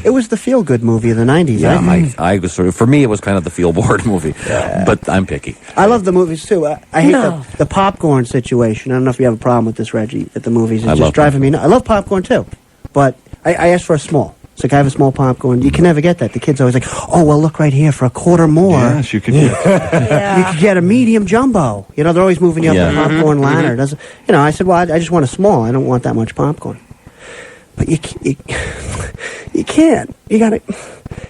It was the feel-good movie of the 90s. Yeah, I was sort of, for me, it was kind of the feel-bored movie. But I'm picky. I love the movies, too. I hate the popcorn situation. I don't know if you have a problem with this, Reggie, at the movies. It's just driving me nuts. I love popcorn, too. But I asked for a small. It's like, I have a small popcorn. You can never get that. The kid's always like, oh, well, look right here for $0.25 more. Yes, you could get You could get a medium jumbo. They're always moving you up the popcorn ladder. I said, well, I just want a small. I don't want that much popcorn. But you can't. You got to...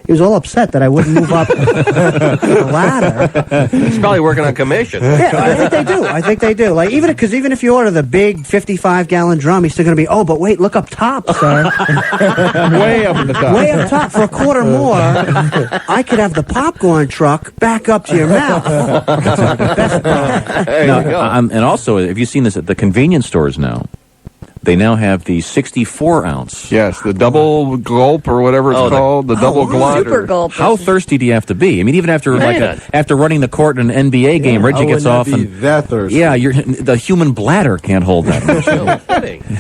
He was all upset that I wouldn't move up the ladder. He's probably working on commission. Yeah, I think they do. Like even if you order the big 55-gallon drum, he's still going to be. Oh, but wait, look up top, sir. way up at the top. Way up top for $0.25 more. I could have the popcorn truck back up to your mouth. Best part. There you go. And also, have you seen this at the convenience stores now? They now have the 64-ounce. Yes, the double gulp or whatever it's called, the double glut. Super gulp. How thirsty do you have to be? I mean, even after after running the court in an NBA game, Reggie gets off and that thirsty. yeah, the human bladder can't hold that much.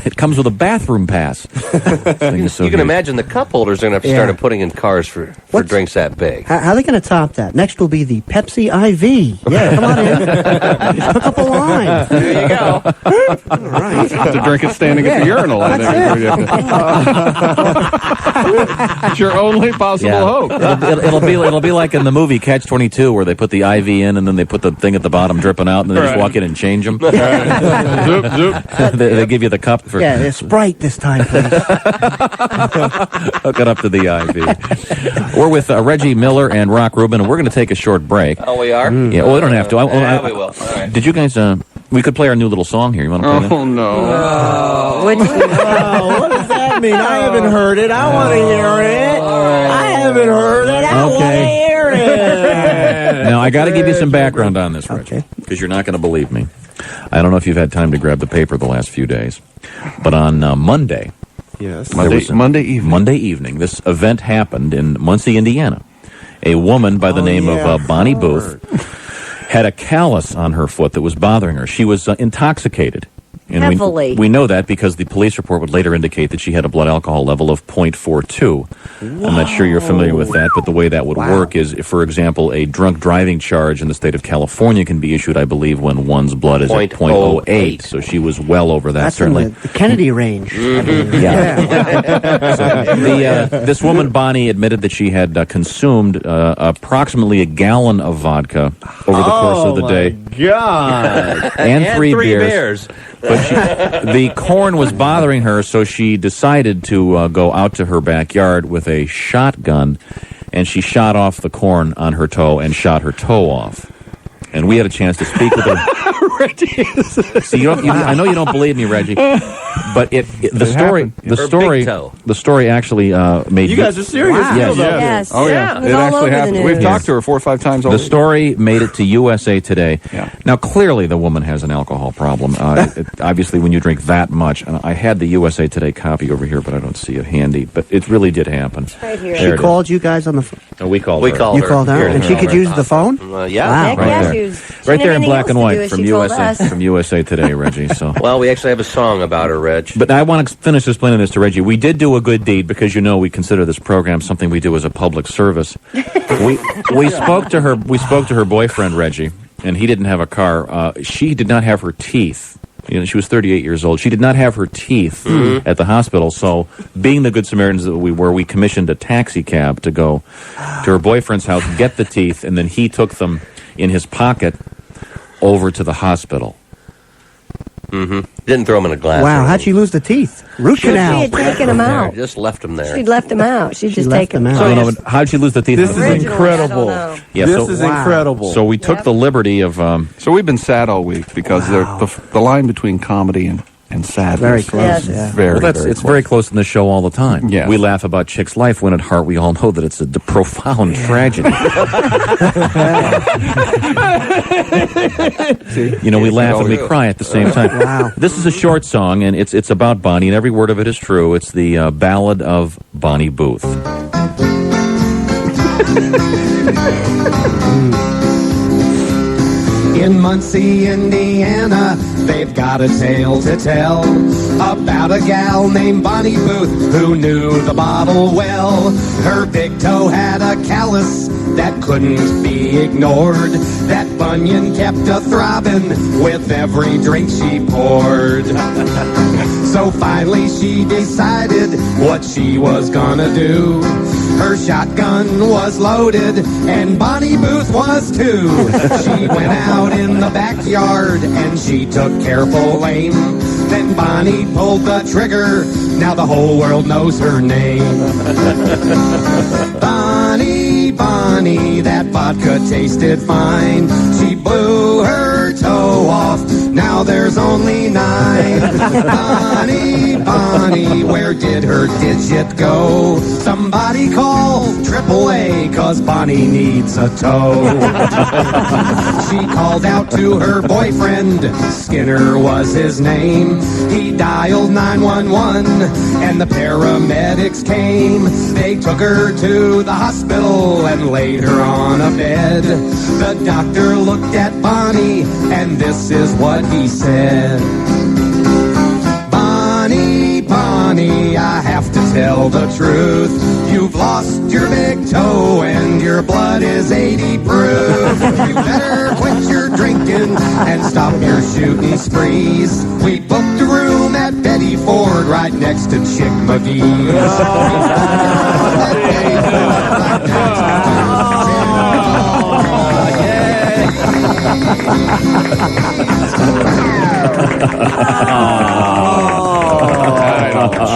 It comes with a bathroom pass. You can imagine the cup holders are going to have to start putting in cars for drinks that big. How are they going to top that? Next will be the Pepsi IV. Yeah, come on in. Just hook up a line. There you go. All right. To drink it standing at the urinal, I think. It's your only possible hope. It'll be like in the movie Catch-22 where they put the IV in and then they put the thing at the bottom dripping out and then they just walk in and change them. Zoop, zoop. They give you the cup for Yeah, Sprite this time, please. hook it up to the IV. We're with Reggie Miller and Rock Ruben, and we're going to take a short break. Oh, we are? Yeah, well, we don't have to. We will. All right. Did you guys? We could play our new little song here. You want to play that? Oh, no. What What does that mean? I haven't heard it. I want to hear it. I haven't heard it. I want to hear it. Now, I got to give you some background on this, Reggie, because you're not going to believe me. I don't know if you've had time to grab the paper the last few days, but on Monday, Yes. Monday evening, this event happened in Muncie, Indiana. A woman by the name of Bonnie Booth had a callus on her foot that was bothering her. She was intoxicated. And Heavily. we know that because the police report would later indicate that she had a blood alcohol level of 0.42. I'm not sure you're familiar with that, but the way that would work is, if, for example, a drunk driving charge in the state of California can be issued, I believe, when one's blood is at 0.08. So she was well over that, That's certainly. in the Kennedy range. This woman, Bonnie, admitted that she had consumed approximately a gallon of vodka over the course of the day. God. And three beers. But the corn was bothering her, so she decided to go out to her backyard with a shotgun, and she shot off the corn on her toe and shot her toe off. And we had a chance to speak with her. Reggie. See, I know you don't believe me, Reggie, but the story actually made You guys are serious. Wow. Yes. Yes. Oh, yeah. It was It all actually over the happened. news. We've talked to her 4 or 5 times The already. story made it to USA Today. Yeah. Now, clearly, the woman has an alcohol problem. Obviously, when you drink that much, and I had the USA Today copy over here, but I don't see it handy. But it really did happen. Right here. She called you guys on the phone. Oh, we called We her. called You called her, and she could use the phone? Yeah. Wow. Heck Right yeah, there. she was- she Right didn't there have in black anything and else to do, white as from she told USA us. from USA Today, Reggie. So. Well, we actually have a song about her, Reg. But I want to finish explaining this to Reggie. We did do a good deed because we consider this program something we do as a public service. we spoke to her. We spoke to her boyfriend Reggie, and he didn't have a car. She did not have her teeth. She was 38 years old. She did not have her teeth at the hospital. So, being the good Samaritans that we were, we commissioned a taxi cab to go to her boyfriend's house, get the teeth, and then he took them in his pocket over to the hospital. Didn't throw them in a glass. Wow, or how'd she lose the teeth? Root She canal. had taken them out. Just left them there. She'd left them out. She'd just left taken them them out. I out. don't know, but how'd she lose the teeth? This is Originally, incredible. I don't know. Yeah, This so, is incredible. so we took the liberty of. So we've been sad all week because the line between comedy and sadness Very close, Yes. yeah. Very, well, very it's close. very close in the show all the time. Yes. We laugh about Chick's life when at heart we all know that it's a profound tragedy. You know, we laugh and we cry at the same time. Wow. This is a short song, and it's about Bonnie, and every word of it is true. It's the Ballad of Bonnie Booth. In Muncie, Indiana, they've got a tale to tell about a gal named Bonnie Booth who knew the bottle well. Her big toe had a callus that couldn't be ignored. That bunion kept a-throbbing with every drink she poured. So finally she decided what she was gonna do. Her shotgun was loaded, and Bonnie Booth was too. She went out in the backyard, and she took careful aim. Then Bonnie pulled the trigger, now the whole world knows her name. Bonnie, Bonnie, that vodka tasted fine. She blew her toe off, now there's only 9. Bonnie, Bonnie, where did her digit go? Somebody call AAA, 'cause Bonnie needs a tow. She called out to her boyfriend, Skinner was his name. He dialed 911, and the paramedics came. They took her to the hospital and laid her on a bed. The doctor looked at Bonnie, and this is what he said. Bonnie, Bonnie, I have to tell the truth. You've lost your big toe and your blood is 80 proof. You better quit your drinking and stop your shooting sprees. We booked a room at Betty Ford right next to Chick McGee's.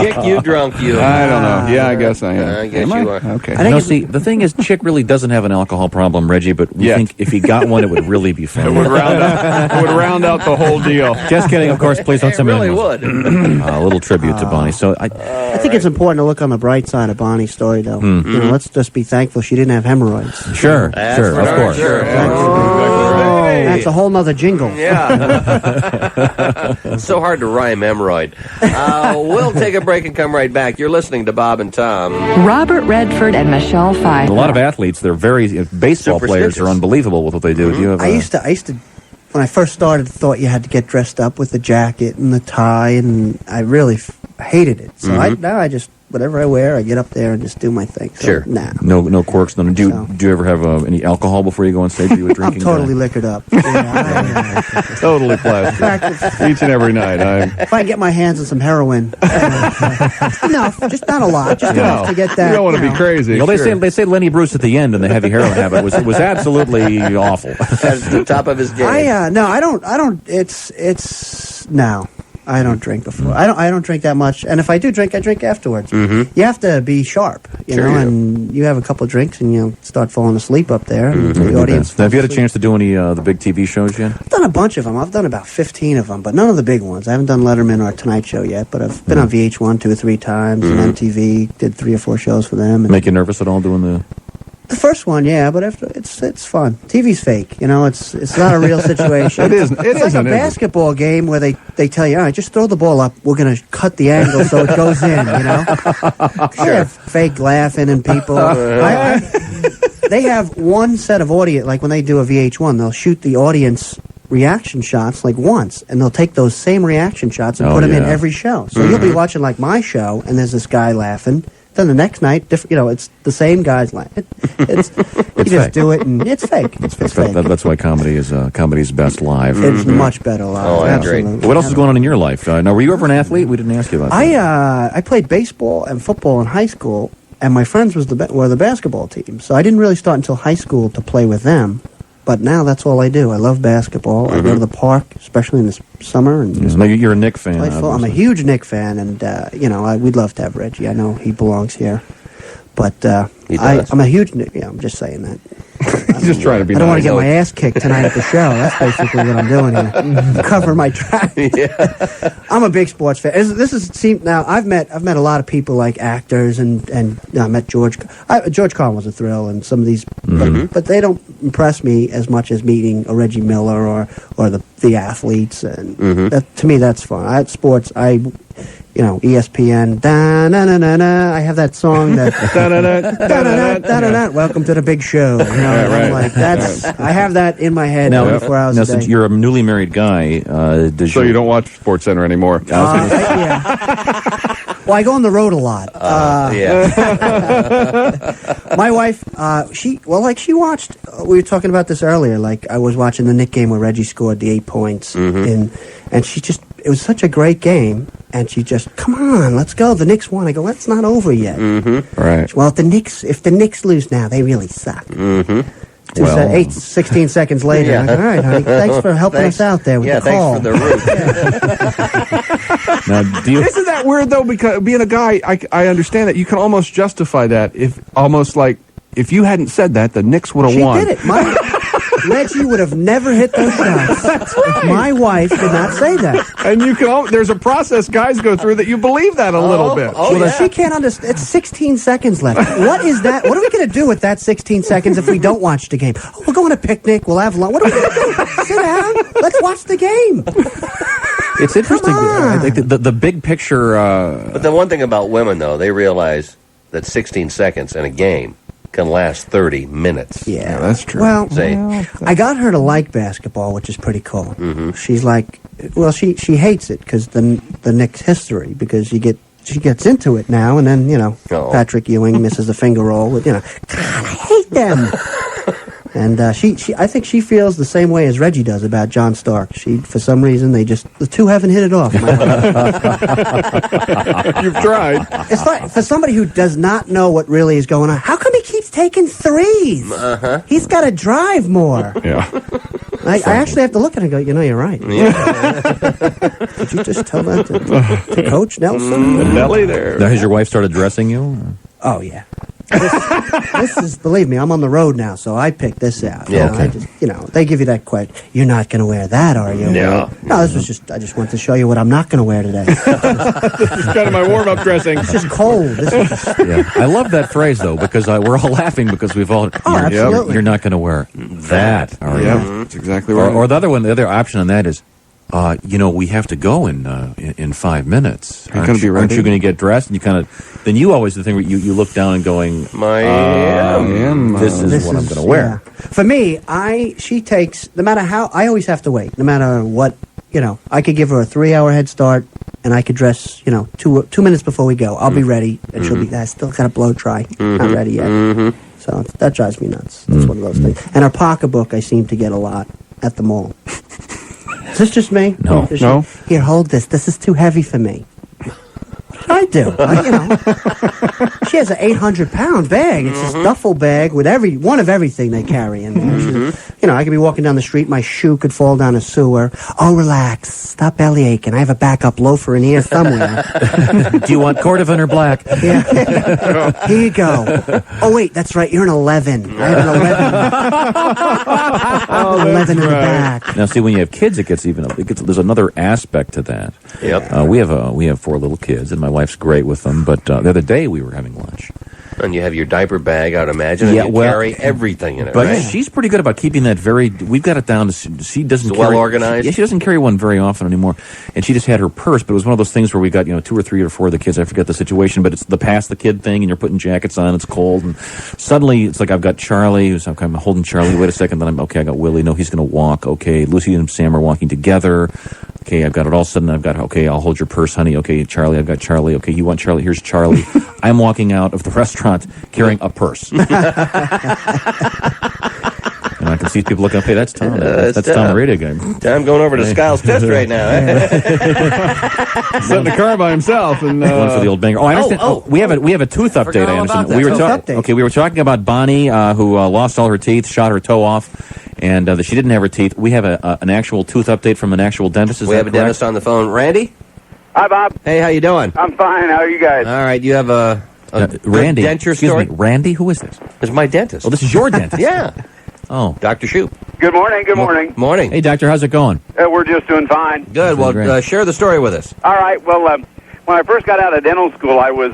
Chick, you drunk, you. I don't know. Yeah, I guess I am. I guess Am you are. Okay. No, see, the thing is, Chick really doesn't have an alcohol problem, Reggie, but we Yeah. think if he got one, it would really be It fun. would round out the whole deal. Just kidding, of course, please don't It send me really animals. would. A little tribute to Bonnie. So I think it's important to look on the bright side of Bonnie's story, though. You know, let's just be thankful she didn't have hemorrhoids. Sure, That's sure, for of darn course. sure. That's a whole nother jingle. Yeah. So hard to rhyme hemorrhoid. We'll take a break and come right back. You're listening to Bob and Tom. Robert Redford and Michelle Pfeiffer. A lot of athletes, they're very baseball players are unbelievable with what they do. Do you have? I used to, when I first started, thought you had to get dressed up with the jacket and the tie, and I really hated it. So now I just, whatever I wear, I get up there and just do my thing. So, Sure. Nah. No quirks. No. Do you ever have any alcohol before you go on stage? Are you a I'm drinking totally guy? liquored up. Yeah, Totally plastic. Each and every night. if I get my hands on some heroin, enough, just not a lot, just enough to get that. You don't want to be crazy. You know, sure. they say Lenny Bruce at the end in the heavy heroin habit was absolutely awful. That's the top of his game. I don't. No. I don't drink before. I don't drink that much, and if I do drink, I drink afterwards. You have to be sharp, you know, and you have a couple of drinks, and you start falling asleep up there. And the audience. Have you had a chance to do any the big TV shows yet? I've done a bunch of them. I've done about 15 of them, but none of the big ones. I haven't done Letterman or Tonight Show yet, but I've been on VH1 2 or 3 times, and MTV did 3 or 4 shows for them. And Make you nervous at all doing the? the first one, yeah, but after it's fun. TV's fake, you know. It's not a real situation. It isn't. It's like a basketball game where they tell you, all right, just throw the ball up. We're gonna cut the angle so it goes in. You know. They have fake laughing and people. They have one set of audience, like when they do a VH1, they'll shoot the audience reaction shots like once, and they'll take those same reaction shots and put them in every show. So you'll be watching like my show, and there's this guy laughing. Then the next night, different. You know, it's the same guys laughing. It's you just do it, and it's fake. It's fake. That's why comedy is comedy's best live. It's much better live. Oh, I agree. Absolutely. What else is going on in your life? Now, were you ever an athlete? We didn't ask you about that. I played baseball and football in high school, and my friends were the basketball team. So I didn't really start until high school to play with them. But now that's all I do. I love basketball. I go to the park, especially in the summer. And just You're a Knick fan. I'm a huge Knick fan, and we'd love to have Reggie. I know he belongs here, but I'm a huge Knick. Yeah, I'm just saying that. He's just trying to be. I don't want to get my ass kicked tonight at the show. That's basically what I'm doing here. Cover my tracks. I'm a big sports fan. Now I've met a lot of people like actors and I met George Carlin was a thrill, and some of these, but they don't impress me as much as meeting a Reggie Miller or the athletes, and to me that's fun. Sports. ESPN. I have that song that. Welcome to the big show. I'm like, I have that in my head 24 hours a day. Since you're a newly married guy, you don't watch Sports Center anymore? Well, I go on the road a lot. My wife, she watched. We were talking about this earlier. Like I was watching the Knick game where Reggie scored the 8 points, and she just. It was such a great game, and she just, come on, let's go. The Knicks won. I go, it's not over yet. Right. Well, if the Knicks lose now, they really suck. 16 seconds later. Yeah. Like, all right, honey, thanks for helping us out there with the call. Thanks for the root. Isn't that weird though? Because being a guy, I understand that you can almost justify that if you hadn't said that, the Knicks would have won. She did it. Reggie would have never hit those shots. If my wife did not say that. And there's a process guys go through that you believe that a little bit. She can't understand. It's 16 seconds left. What is that? What are we going to do with that 16 seconds if we don't watch the game? Oh, we're going to picnic. We'll have lunch. What are we going to do? Sit down. Let's watch the game. It's interesting. I think the big picture. But the one thing about women, though, they realize that 16 seconds in a game can last 30 minutes. Yeah, that's true. Well, I got her to like basketball, which is pretty cool. She's like, she hates it because the Knicks history, because she gets into it now, and then Patrick Ewing misses a finger roll with God, I hate them. And I think she feels the same way as Reggie does about John Stark. For some reason, the two haven't hit it off. You've tried. It's like, for somebody who does not know what really is going on, how come he keeps taking threes? He's got to drive more. Yeah. I actually have to look at it and go, you're right. Yeah. Did you just tell that to Coach Nelson? Nelly there. Now, has your wife started dressing you? Oh, yeah. This is, believe me, I'm on the road now, so I picked this out. Yeah, I just, they give you that question. You're not going to wear that, are you? No. No, this was just, I just wanted to show you what I'm not going to wear today. This is kind of my warm-up dressing. It's just cold. This is just, I love that phrase, though, because we're all laughing because we've all. Absolutely. You're not going to wear that, are you? Yeah, that's exactly right. Or the other option on that is, we have to go in 5 minutes. Aren't you going to get dressed? And then you always the thing where you look down and going, this is what I'm going to wear. Yeah. For me, she takes, no matter how, I always have to wait, no matter what, I could give her a 3-hour head start, and I could dress, 2 minutes before we go. I'll be ready, and she'll be, I still got a blow dry, not ready yet. So that drives me nuts. That's one of those things. And her pocketbook, I seem to get a lot at the mall. Is this just me? No. Here, hold this. This is too heavy for me. What did I do? She has an 800-pound bag. It's a duffel bag with one of everything they carry in there. I could be walking down the street, my shoe could fall down a sewer. Oh, relax. Stop belly aching. I have a backup loafer in here somewhere. Do you want Cordovan or black? Yeah. Here you go. Oh, wait, that's right. You're an 11. I have an 11 in the back. Now, see, when you have kids, there's another aspect to that. Yep. We have 4 little kids, and my wife's great with them. But the other day we were having lunch. And you have your diaper bag, I would imagine, and you carry everything in it, but right? She's pretty good about keeping that we've got it down to, she doesn't well organized? She doesn't carry one very often anymore. And she just had her purse, but it was one of those things where we got, 2 or 3 or 4 of the kids, I forget the situation, but it's the pass the kid thing, and you're putting jackets on, it's cold, and suddenly it's like I've got Charlie, I'm holding Charlie, wait a second, then I got Willie, no, he's going to walk, okay, Lucy and Sam are walking together, okay, I've got it all of a sudden, okay, I'll hold your purse, honey, okay, Charlie, I've got Charlie, okay, you want Charlie, here's Charlie. I'm walking out of the restaurant carrying a purse. And I can see people looking up, hey, that's Tom. That's Tom the radio guy. I'm going over to Skiles Test right now. Sitting in the car by himself. And, one for the old banger. Oh, I understand. We have a tooth update, I understand. We were talking about Bonnie, who lost all her teeth, shot her toe off. and that she didn't have her teeth. We have an actual tooth update from an actual dentist. Is We that have a correct? dentist on the phone. Randy? Hi, Bob. Hey, how you doing? I'm fine. How are you guys? All right, you have a Randy. denture Excuse story? me, Randy. Who is this? It's my dentist. Oh, this is your dentist. Yeah. Oh, Dr. Shoup. Good morning. Good morning. Morning. hey, doctor, how's it going? We're just doing fine. Good. Well, Great. share the story with us. All right. Well, when I first got out of dental school, I was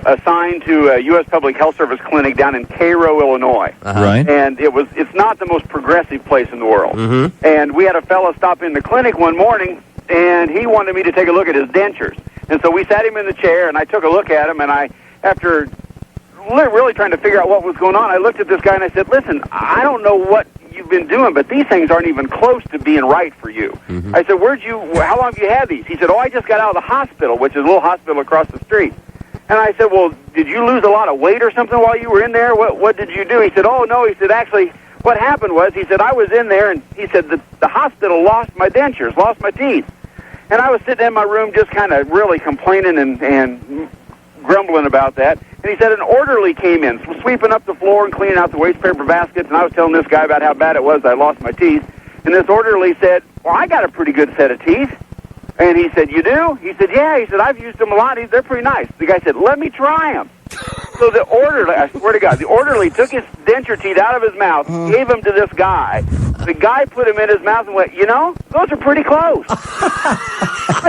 assigned to a U.S. Public Health Service clinic down in Cairo, Illinois. Right. And it's not the most progressive place in the world. Mm-hmm. And we had a fellow stop in the clinic one morning, and he wanted me to take a look at his dentures. And so we sat him in the chair, and I took a look at him, and after really trying to figure out what was going on, I looked at this guy and I said, listen, I don't know what you've been doing, but these things aren't even close to being right for you. Mm-hmm. I said, how long have you had these? He said, I just got out of the hospital, which is a little hospital across the street. And I said, well, did you lose a lot of weight or something while you were in there? What did you do? He said, oh, no. He said, actually, what happened was, he said, I was in there, and he said, the hospital lost my dentures, lost my teeth. And I was sitting in my room just kind of really complaining and grumbling about that. And he said an orderly came in, sweeping up the floor and cleaning out the waste paper baskets, and I was telling this guy about how bad it was I lost my teeth. And this orderly said, well, I got a pretty good set of teeth. And he said, you do? He said, yeah. He said, I've used them a lot. They're pretty nice. The guy said, let me try them. So the orderly, I swear to God, the orderly took his denture teeth out of his mouth, gave them to this guy. The guy put them in his mouth and went, those are pretty close.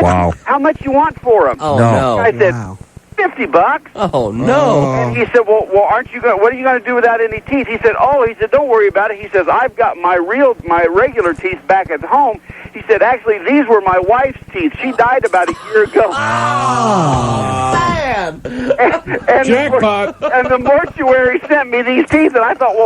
Wow. How much you want for them? Oh, no. I said, $50. Oh, no. And he said, well, aren't you going? What are you going to do without any teeth? He said, don't worry about it. He says, I've got my regular teeth back at home. He said, actually, these were my wife's teeth. She died about a year ago. Man. And Jackpot. And the mortuary sent me these teeth, and I thought, well,